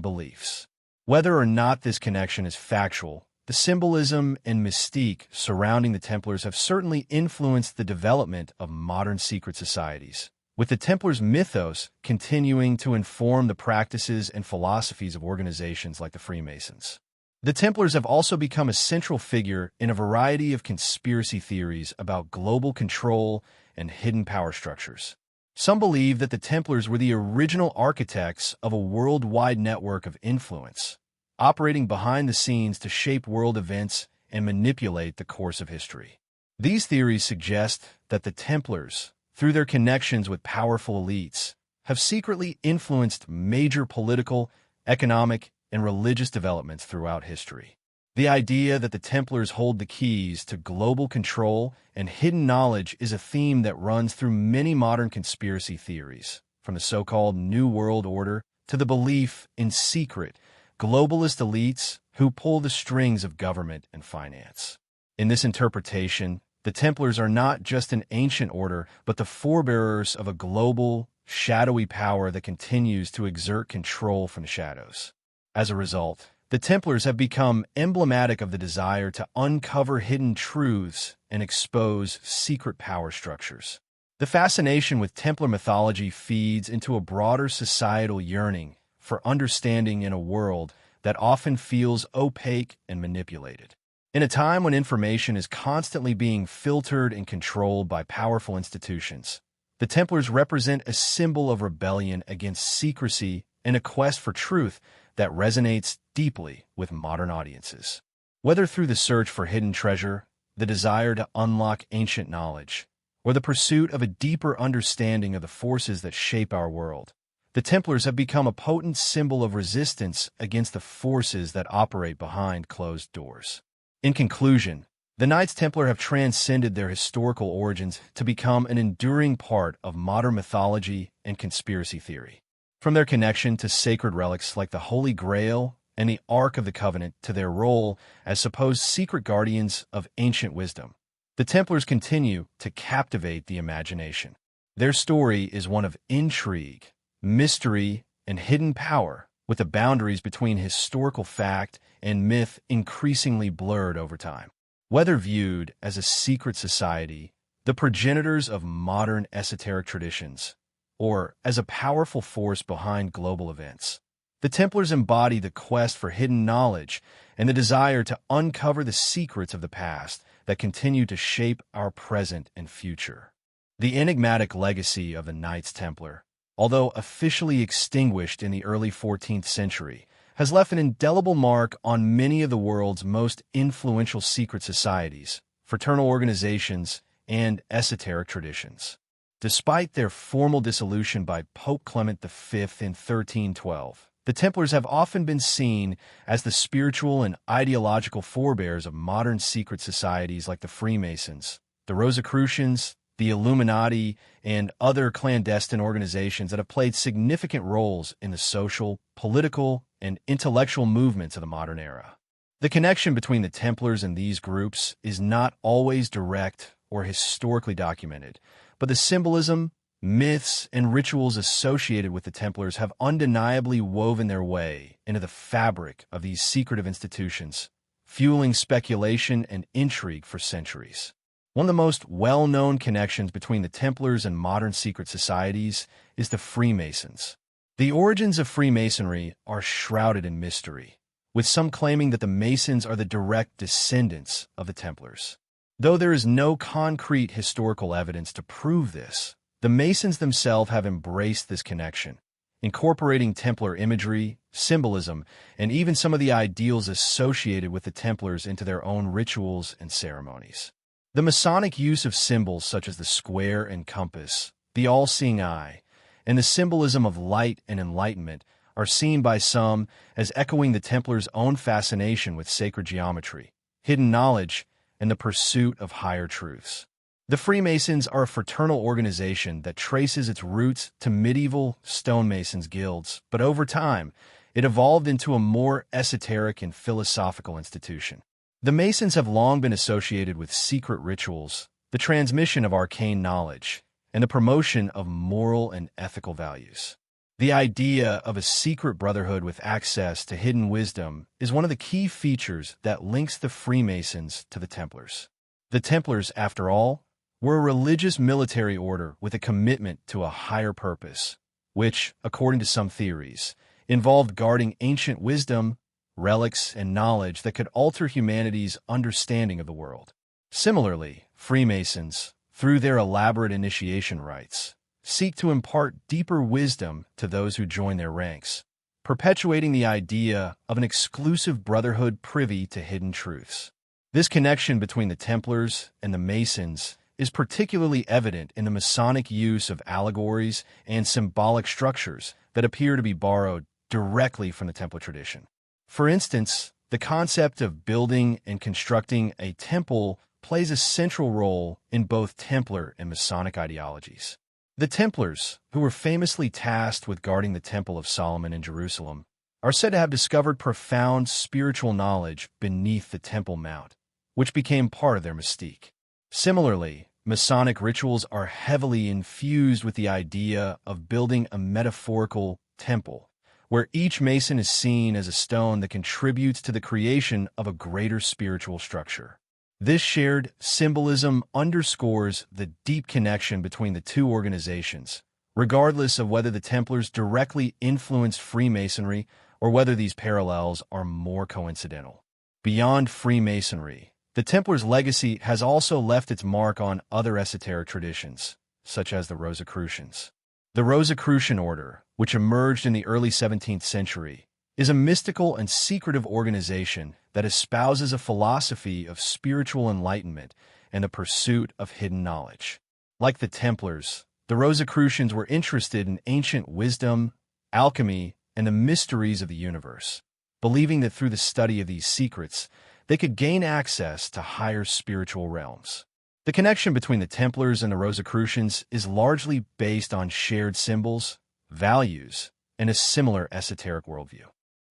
beliefs. Whether or not this connection is factual, the symbolism and mystique surrounding the Templars have certainly influenced the development of modern secret societies, with the Templars' mythos continuing to inform the practices and philosophies of organizations like the Freemasons. The Templars have also become a central figure in a variety of conspiracy theories about global control and hidden power structures. Some believe that the Templars were the original architects of a worldwide network of influence, operating behind the scenes to shape world events and manipulate the course of history. These theories suggest that the Templars, through their connections with powerful elites, have secretly influenced major political, economic, and religious developments throughout history. The idea that the Templars hold the keys to global control and hidden knowledge is a theme that runs through many modern conspiracy theories, from the so-called New World Order to the belief in secret, globalist elites who pull the strings of government and finance. In this interpretation, the Templars are not just an ancient order, but the forebearers of a global, shadowy power that continues to exert control from the shadows. As a result, the Templars have become emblematic of the desire to uncover hidden truths and expose secret power structures. The fascination with Templar mythology feeds into a broader societal yearning for understanding in a world that often feels opaque and manipulated. In a time when information is constantly being filtered and controlled by powerful institutions, the Templars represent a symbol of rebellion against secrecy and a quest for truth that resonates deeply with modern audiences. Whether through the search for hidden treasure, the desire to unlock ancient knowledge, or the pursuit of a deeper understanding of the forces that shape our world, the Templars have become a potent symbol of resistance against the forces that operate behind closed doors. In conclusion, the Knights Templar have transcended their historical origins to become an enduring part of modern mythology and conspiracy theory. From their connection to sacred relics like the Holy Grail and the Ark of the Covenant to their role as supposed secret guardians of ancient wisdom, the Templars continue to captivate the imagination. Their story is one of intrigue, mystery, and hidden power with the boundaries between historical fact and myth increasingly blurred over time. Whether viewed as a secret society, the progenitors of modern esoteric traditions, or as a powerful force behind global events, the Templars embody the quest for hidden knowledge and the desire to uncover the secrets of the past that continue to shape our present and future. The enigmatic legacy of the Knights Templar, although officially extinguished in the early 14th century, has left an indelible mark on many of the world's most influential secret societies, fraternal organizations, and esoteric traditions. Despite their formal dissolution by Pope Clement V in 1312, the Templars have often been seen as the spiritual and ideological forebears of modern secret societies like the Freemasons, the Rosicrucians, the Illuminati, and other clandestine organizations that have played significant roles in the social, political, and intellectual movements of the modern era. The connection between the Templars and these groups is not always direct or historically documented, but the symbolism, myths, and rituals associated with the Templars have undeniably woven their way into the fabric of these secretive institutions, fueling speculation and intrigue for centuries. One of the most well-known connections between the Templars and modern secret societies is the Freemasons. The origins of Freemasonry are shrouded in mystery, with some claiming that the Masons are the direct descendants of the Templars. Though there is no concrete historical evidence to prove this, the Masons themselves have embraced this connection, incorporating Templar imagery, symbolism, and even some of the ideals associated with the Templars into their own rituals and ceremonies. The Masonic use of symbols such as the square and compass, the all-seeing eye, and the symbolism of light and enlightenment are seen by some as echoing the Templars' own fascination with sacred geometry, hidden knowledge, and the pursuit of higher truths. The Freemasons are a fraternal organization that traces its roots to medieval stonemasons guilds, but over time, it evolved into a more esoteric and philosophical institution. The Masons have long been associated with secret rituals, the transmission of arcane knowledge, and the promotion of moral and ethical values. The idea of a secret brotherhood with access to hidden wisdom is one of the key features that links the Freemasons to the Templars. The Templars, after all, were a religious military order with a commitment to a higher purpose, which, according to some theories, involved guarding ancient wisdom, relics, and knowledge that could alter humanity's understanding of the world. Similarly, Freemasons, through their elaborate initiation rites, seek to impart deeper wisdom to those who join their ranks, perpetuating the idea of an exclusive brotherhood privy to hidden truths. This connection between the Templars and the Masons is particularly evident in the Masonic use of allegories and symbolic structures that appear to be borrowed directly from the Templar tradition. For instance, the concept of building and constructing a temple plays a central role in both Templar and Masonic ideologies. The Templars, who were famously tasked with guarding the Temple of Solomon in Jerusalem, are said to have discovered profound spiritual knowledge beneath the Temple Mount, which became part of their mystique. Similarly, Masonic rituals are heavily infused with the idea of building a metaphorical temple, where each Mason is seen as a stone that contributes to the creation of a greater spiritual structure. This shared symbolism underscores the deep connection between the two organizations, regardless of whether the Templars directly influenced Freemasonry or whether these parallels are more coincidental. Beyond Freemasonry, the Templars' legacy has also left its mark on other esoteric traditions, such as the Rosicrucians. The Rosicrucian order, which emerged in the early 17th century, is a mystical and secretive organization that espouses a philosophy of spiritual enlightenment and the pursuit of hidden knowledge. Like the Templars, the Rosicrucians were interested in ancient wisdom, alchemy, and the mysteries of the universe, believing that through the study of these secrets, they could gain access to higher spiritual realms. The connection between the Templars and the Rosicrucians is largely based on shared symbols, values, and a similar esoteric worldview.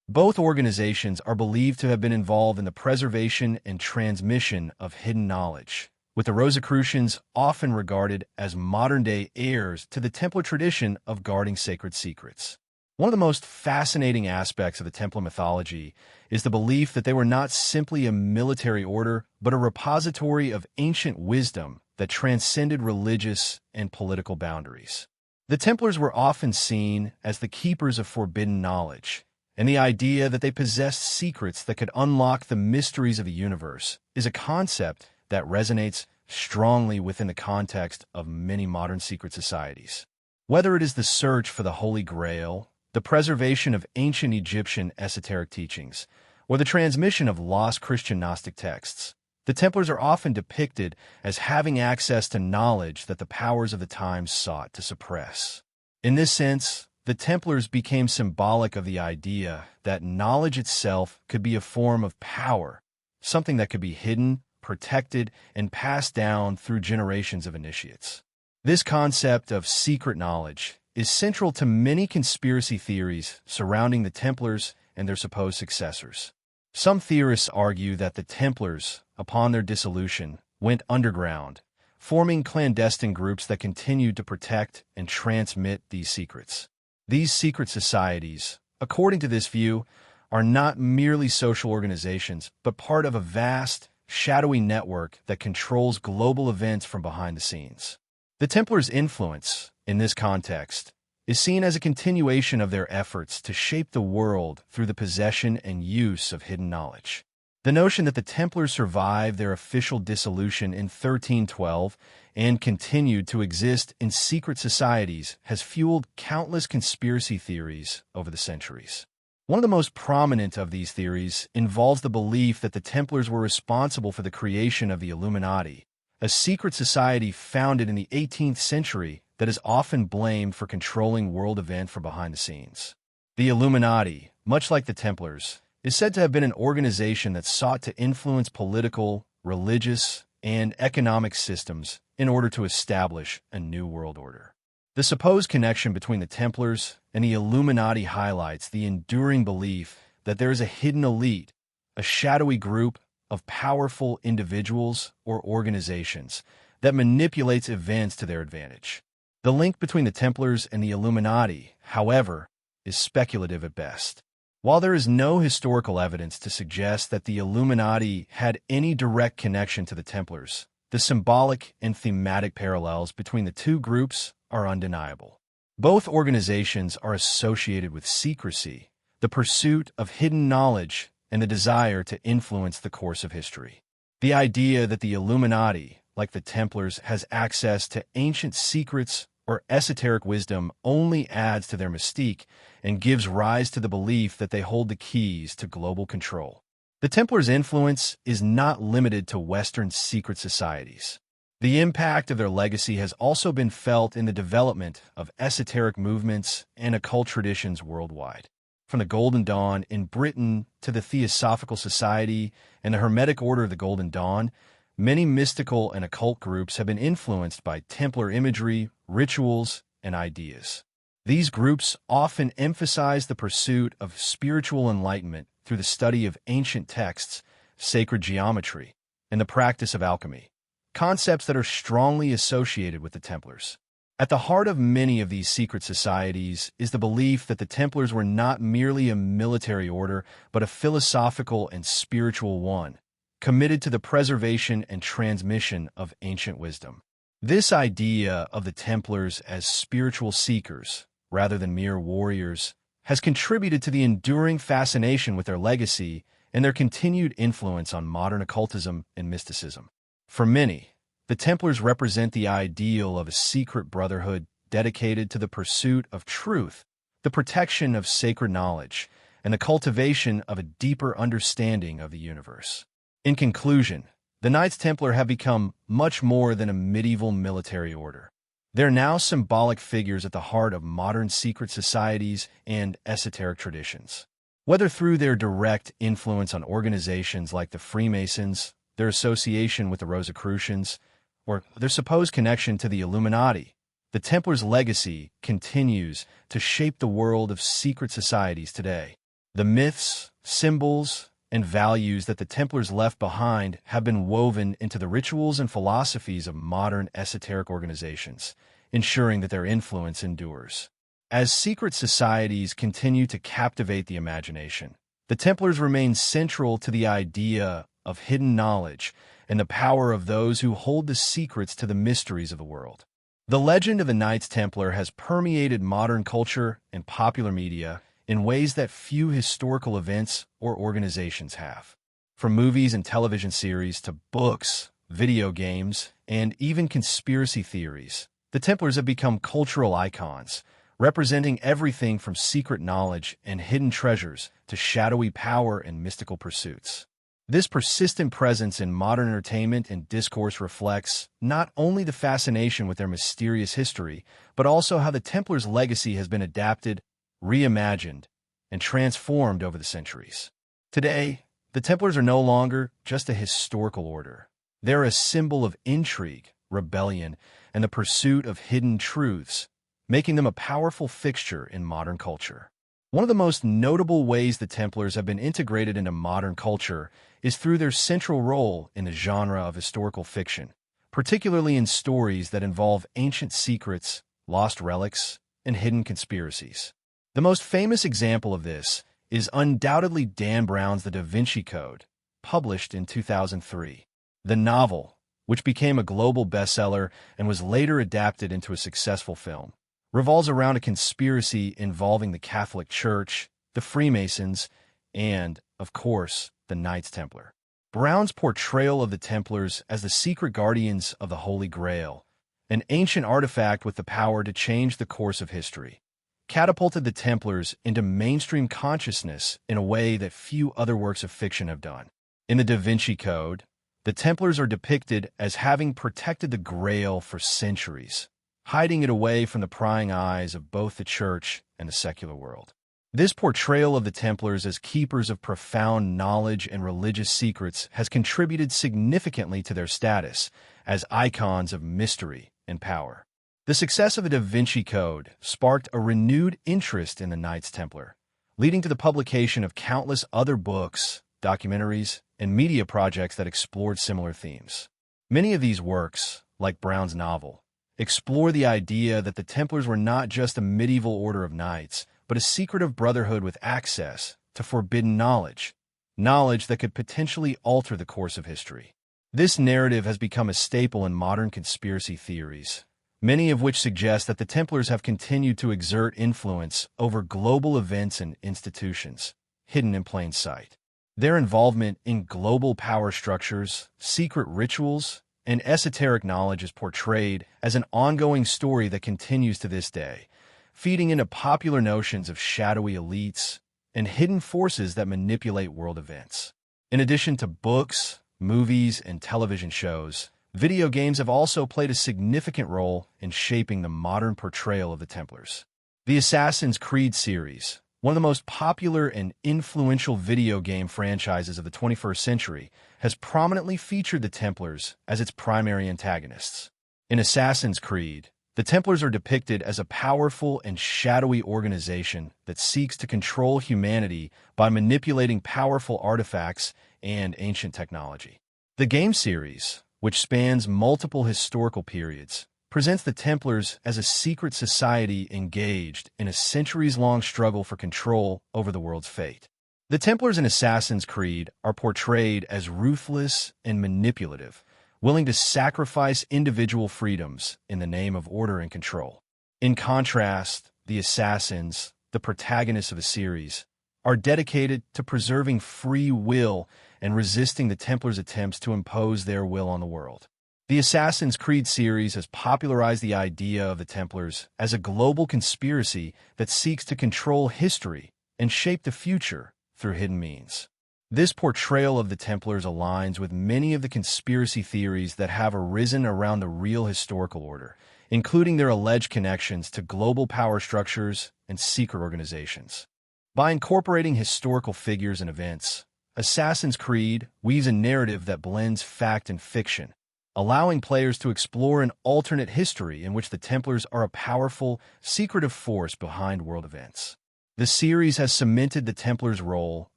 Both organizations are believed to have been involved in the preservation and transmission of hidden knowledge, with the Rosicrucians often regarded as modern-day heirs to the Templar tradition of guarding sacred secrets. One of the most fascinating aspects of the Templar mythology is the belief that they were not simply a military order, but a repository of ancient wisdom that transcended religious and political boundaries. The Templars were often seen as the keepers of forbidden knowledge, and the idea that they possessed secrets that could unlock the mysteries of the universe is a concept that resonates strongly within the context of many modern secret societies. Whether it is the search for the Holy Grail, the preservation of ancient Egyptian esoteric teachings, or the transmission of lost Christian Gnostic texts, the Templars are often depicted as having access to knowledge that the powers of the times sought to suppress. In this sense, the Templars became symbolic of the idea that knowledge itself could be a form of power, something that could be hidden, protected, and passed down through generations of initiates. This concept of secret knowledge is central to many conspiracy theories surrounding the Templars and their supposed successors. Some theorists argue that the Templars, upon their dissolution, went underground, forming clandestine groups that continued to protect and transmit these secrets. These secret societies, according to this view, are not merely social organizations, but part of a vast, shadowy network that controls global events from behind the scenes. The Templars' influence, in this context, is seen as a continuation of their efforts to shape the world through the possession and use of hidden knowledge. The notion that the Templars survived their official dissolution in 1312 and continued to exist in secret societies has fueled countless conspiracy theories over the centuries. One of the most prominent of these theories involves the belief that the Templars were responsible for the creation of the Illuminati, a secret society founded in the 18th century that is often blamed for controlling world events from behind the scenes. The Illuminati, much like the Templars, is said to have been an organization that sought to influence political, religious, and economic systems in order to establish a new world order. The supposed connection between the Templars and the Illuminati highlights the enduring belief that there is a hidden elite, a shadowy group of powerful individuals or organizations that manipulates events to their advantage. The link between the Templars and the Illuminati, however, is speculative at best. While there is no historical evidence to suggest that the Illuminati had any direct connection to the Templars, the symbolic and thematic parallels between the two groups are undeniable. Both organizations are associated with secrecy, the pursuit of hidden knowledge, and the desire to influence the course of history. The idea that the Illuminati, like the Templars, has access to ancient secrets or esoteric wisdom only adds to their mystique and gives rise to the belief that they hold the keys to global control. The Templars' influence is not limited to Western secret societies. The impact of their legacy has also been felt in the development of esoteric movements and occult traditions worldwide. From the Golden Dawn in Britain to the Theosophical Society and the Hermetic Order of the Golden Dawn, many mystical and occult groups have been influenced by Templar imagery, rituals, and ideas. These groups often emphasize the pursuit of spiritual enlightenment through the study of ancient texts, sacred geometry, and the practice of alchemy, concepts that are strongly associated with the Templars. At the heart of many of these secret societies is the belief that the Templars were not merely a military order, but a philosophical and spiritual one, committed to the preservation and transmission of ancient wisdom. This idea of the Templars as spiritual seekers, rather than mere warriors, has contributed to the enduring fascination with their legacy and their continued influence on modern occultism and mysticism. For many, the Templars represent the ideal of a secret brotherhood dedicated to the pursuit of truth, the protection of sacred knowledge, and the cultivation of a deeper understanding of the universe. In conclusion, the Knights Templar have become much more than a medieval military order. They're now symbolic figures at the heart of modern secret societies and esoteric traditions. Whether through their direct influence on organizations like the Freemasons, their association with the Rosicrucians, or their supposed connection to the Illuminati, the Templars' legacy continues to shape the world of secret societies today. The myths, symbols, and values that the Templars left behind have been woven into the rituals and philosophies of modern esoteric organizations, ensuring that their influence endures. As secret societies continue to captivate the imagination, the Templars remain central to the idea of hidden knowledge and the power of those who hold the secrets to the mysteries of the world. The legend of the Knights Templar has permeated modern culture and popular media in ways that few historical events or organizations have. From movies and television series to books, video games, and even conspiracy theories, the Templars have become cultural icons, representing everything from secret knowledge and hidden treasures to shadowy power and mystical pursuits. This persistent presence in modern entertainment and discourse reflects not only the fascination with their mysterious history, but also how the Templars' legacy has been adapted, reimagined, and transformed over the centuries. Today, the Templars are no longer just a historical order. They're a symbol of intrigue, rebellion, and the pursuit of hidden truths, making them a powerful fixture in modern culture. One of the most notable ways the Templars have been integrated into modern culture is through their central role in the genre of historical fiction, particularly in stories that involve ancient secrets, lost relics, and hidden conspiracies. The most famous example of this is undoubtedly Dan Brown's The Da Vinci Code, published in 2003. The novel, which became a global bestseller and was later adapted into a successful film, revolves around a conspiracy involving the Catholic Church, the Freemasons, and, of course, the Knights Templar. Brown's portrayal of the Templars as the secret guardians of the Holy Grail, an ancient artifact with the power to change the course of history, catapulted the Templars into mainstream consciousness in a way that few other works of fiction have done. In the Da Vinci Code, the Templars are depicted as having protected the Grail for centuries, hiding it away from the prying eyes of both the church and the secular world. This portrayal of the Templars as keepers of profound knowledge and religious secrets has contributed significantly to their status as icons of mystery and power. The success of the Da Vinci Code sparked a renewed interest in the Knights Templar, leading to the publication of countless other books, documentaries, and media projects that explored similar themes. Many of these works, like Brown's novel, explore the idea that the Templars were not just a medieval order of knights, but a secretive brotherhood with access to forbidden knowledge that could potentially alter the course of history. This narrative has become a staple in modern conspiracy theories, many of which suggest that the Templars have continued to exert influence over global events and institutions, hidden in plain sight. Their involvement in global power structures, secret rituals, and esoteric knowledge is portrayed as an ongoing story that continues to this day, feeding into popular notions of shadowy elites and hidden forces that manipulate world events. In addition to books, movies, and television shows, video games have also played a significant role in shaping the modern portrayal of the Templars. The Assassin's Creed series, one of the most popular and influential video game franchises of the 21st century, has prominently featured the Templars as its primary antagonists. In Assassin's Creed, the Templars are depicted as a powerful and shadowy organization that seeks to control humanity by manipulating powerful artifacts and ancient technology. The game series, which spans multiple historical periods, presents the Templars as a secret society engaged in a centuries-long struggle for control over the world's fate. The Templars in Assassin's Creed are portrayed as ruthless and manipulative, willing to sacrifice individual freedoms in the name of order and control. In contrast, the Assassins, the protagonists of the series, are dedicated to preserving free will and resisting the Templars' attempts to impose their will on the world. The Assassin's Creed series has popularized the idea of the Templars as a global conspiracy that seeks to control history and shape the future through hidden means. This portrayal of the Templars aligns with many of the conspiracy theories that have arisen around the real historical order, including their alleged connections to global power structures and secret organizations. By incorporating historical figures and events, Assassin's Creed weaves a narrative that blends fact and fiction, allowing players to explore an alternate history in which the Templars are a powerful, secretive force behind world events. The series has cemented the Templars' role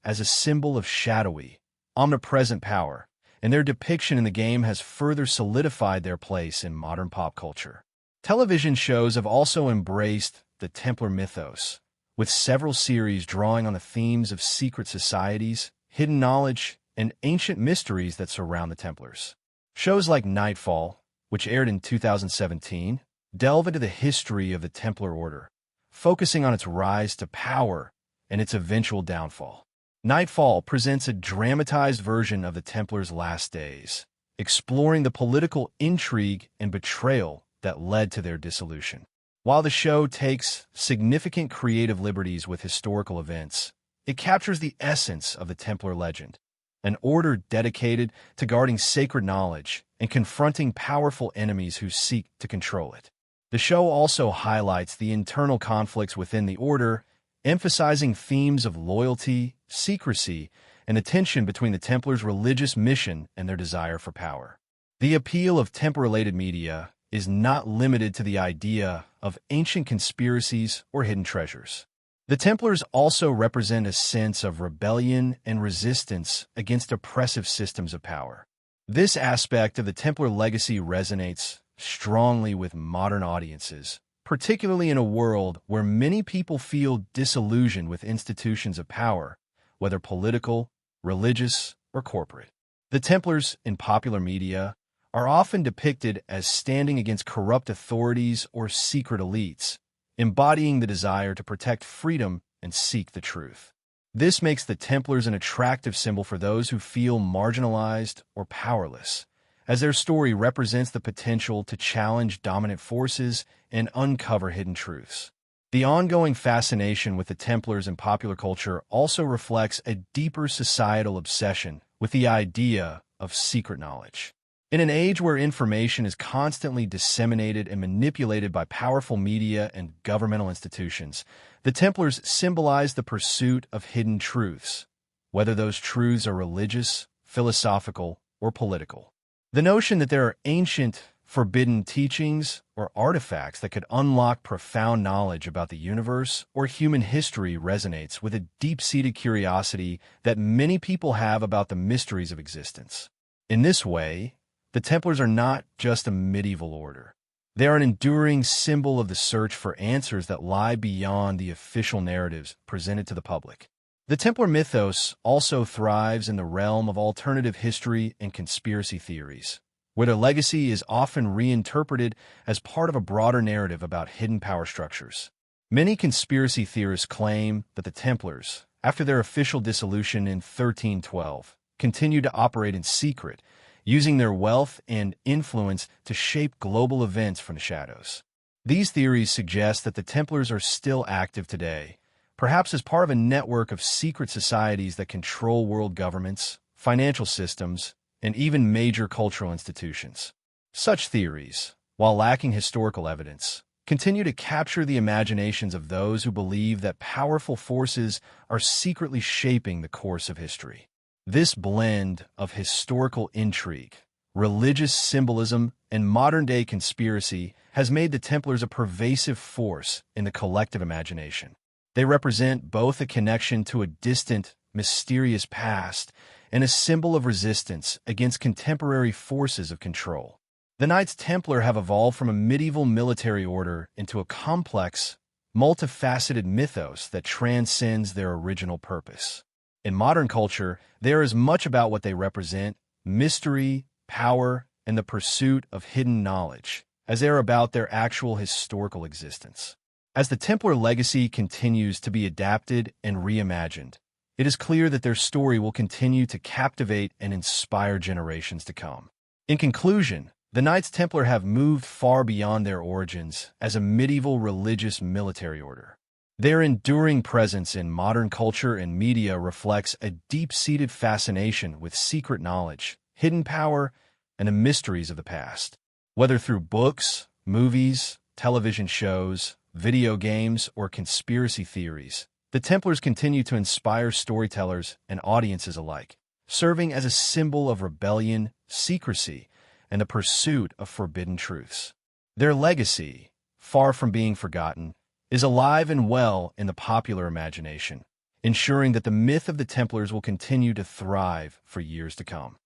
as a symbol of shadowy, omnipresent power, and their depiction in the game has further solidified their place in modern pop culture. Television shows have also embraced the Templar mythos, with several series drawing on the themes of secret societies, hidden knowledge, and ancient mysteries that surround the Templars. Shows like Nightfall, which aired in 2017, delve into the history of the Templar Order, focusing on its rise to power and its eventual downfall. Nightfall presents a dramatized version of the Templars' last days, exploring the political intrigue and betrayal that led to their dissolution. While the show takes significant creative liberties with historical events, it captures the essence of the Templar legend, an order dedicated to guarding sacred knowledge and confronting powerful enemies who seek to control it. The show also highlights the internal conflicts within the order, emphasizing themes of loyalty, secrecy, and the tension between the Templars' religious mission and their desire for power. The appeal of Templar-related media is not limited to the idea of ancient conspiracies or hidden treasures. The Templars also represent a sense of rebellion and resistance against oppressive systems of power. This aspect of the Templar legacy resonates strongly with modern audiences, particularly in a world where many people feel disillusioned with institutions of power, whether political, religious, or corporate. The Templars in popular media are often depicted as standing against corrupt authorities or secret elites, embodying the desire to protect freedom and seek the truth. This makes the Templars an attractive symbol for those who feel marginalized or powerless, as their story represents the potential to challenge dominant forces and uncover hidden truths. The ongoing fascination with the Templars in popular culture also reflects a deeper societal obsession with the idea of secret knowledge. In an age where information is constantly disseminated and manipulated by powerful media and governmental institutions, the Templars symbolize the pursuit of hidden truths, whether those truths are religious, philosophical, or political. The notion that there are ancient, forbidden teachings or artifacts that could unlock profound knowledge about the universe or human history resonates with a deep-seated curiosity that many people have about the mysteries of existence. In this way, the Templars are not just a medieval order. They are an enduring symbol of the search for answers that lie beyond the official narratives presented to the public. The Templar mythos also thrives in the realm of alternative history and conspiracy theories, where their legacy is often reinterpreted as part of a broader narrative about hidden power structures. Many conspiracy theorists claim that the Templars, after their official dissolution in 1312, continued to operate in secret, using their wealth and influence to shape global events from the shadows. These theories suggest that the Templars are still active today, perhaps as part of a network of secret societies that control world governments, financial systems, and even major cultural institutions. Such theories, while lacking historical evidence, continue to capture the imaginations of those who believe that powerful forces are secretly shaping the course of history. This blend of historical intrigue, religious symbolism, and modern-day conspiracy has made the Templars a pervasive force in the collective imagination. They represent both a connection to a distant, mysterious past and a symbol of resistance against contemporary forces of control. The Knights Templar have evolved from a medieval military order into a complex, multifaceted mythos that transcends their original purpose. In modern culture, they are as much about what they represent, mystery, power, and the pursuit of hidden knowledge, as they are about their actual historical existence. As the Templar legacy continues to be adapted and reimagined, it is clear that their story will continue to captivate and inspire generations to come. In conclusion, the Knights Templar have moved far beyond their origins as a medieval religious military order. Their enduring presence in modern culture and media reflects a deep-seated fascination with secret knowledge, hidden power, and the mysteries of the past. Whether through books, movies, television shows, video games, or conspiracy theories, the Templars continue to inspire storytellers and audiences alike, serving as a symbol of rebellion, secrecy, and the pursuit of forbidden truths. Their legacy, far from being forgotten, is alive and well in the popular imagination, ensuring that the myth of the Templars will continue to thrive for years to come.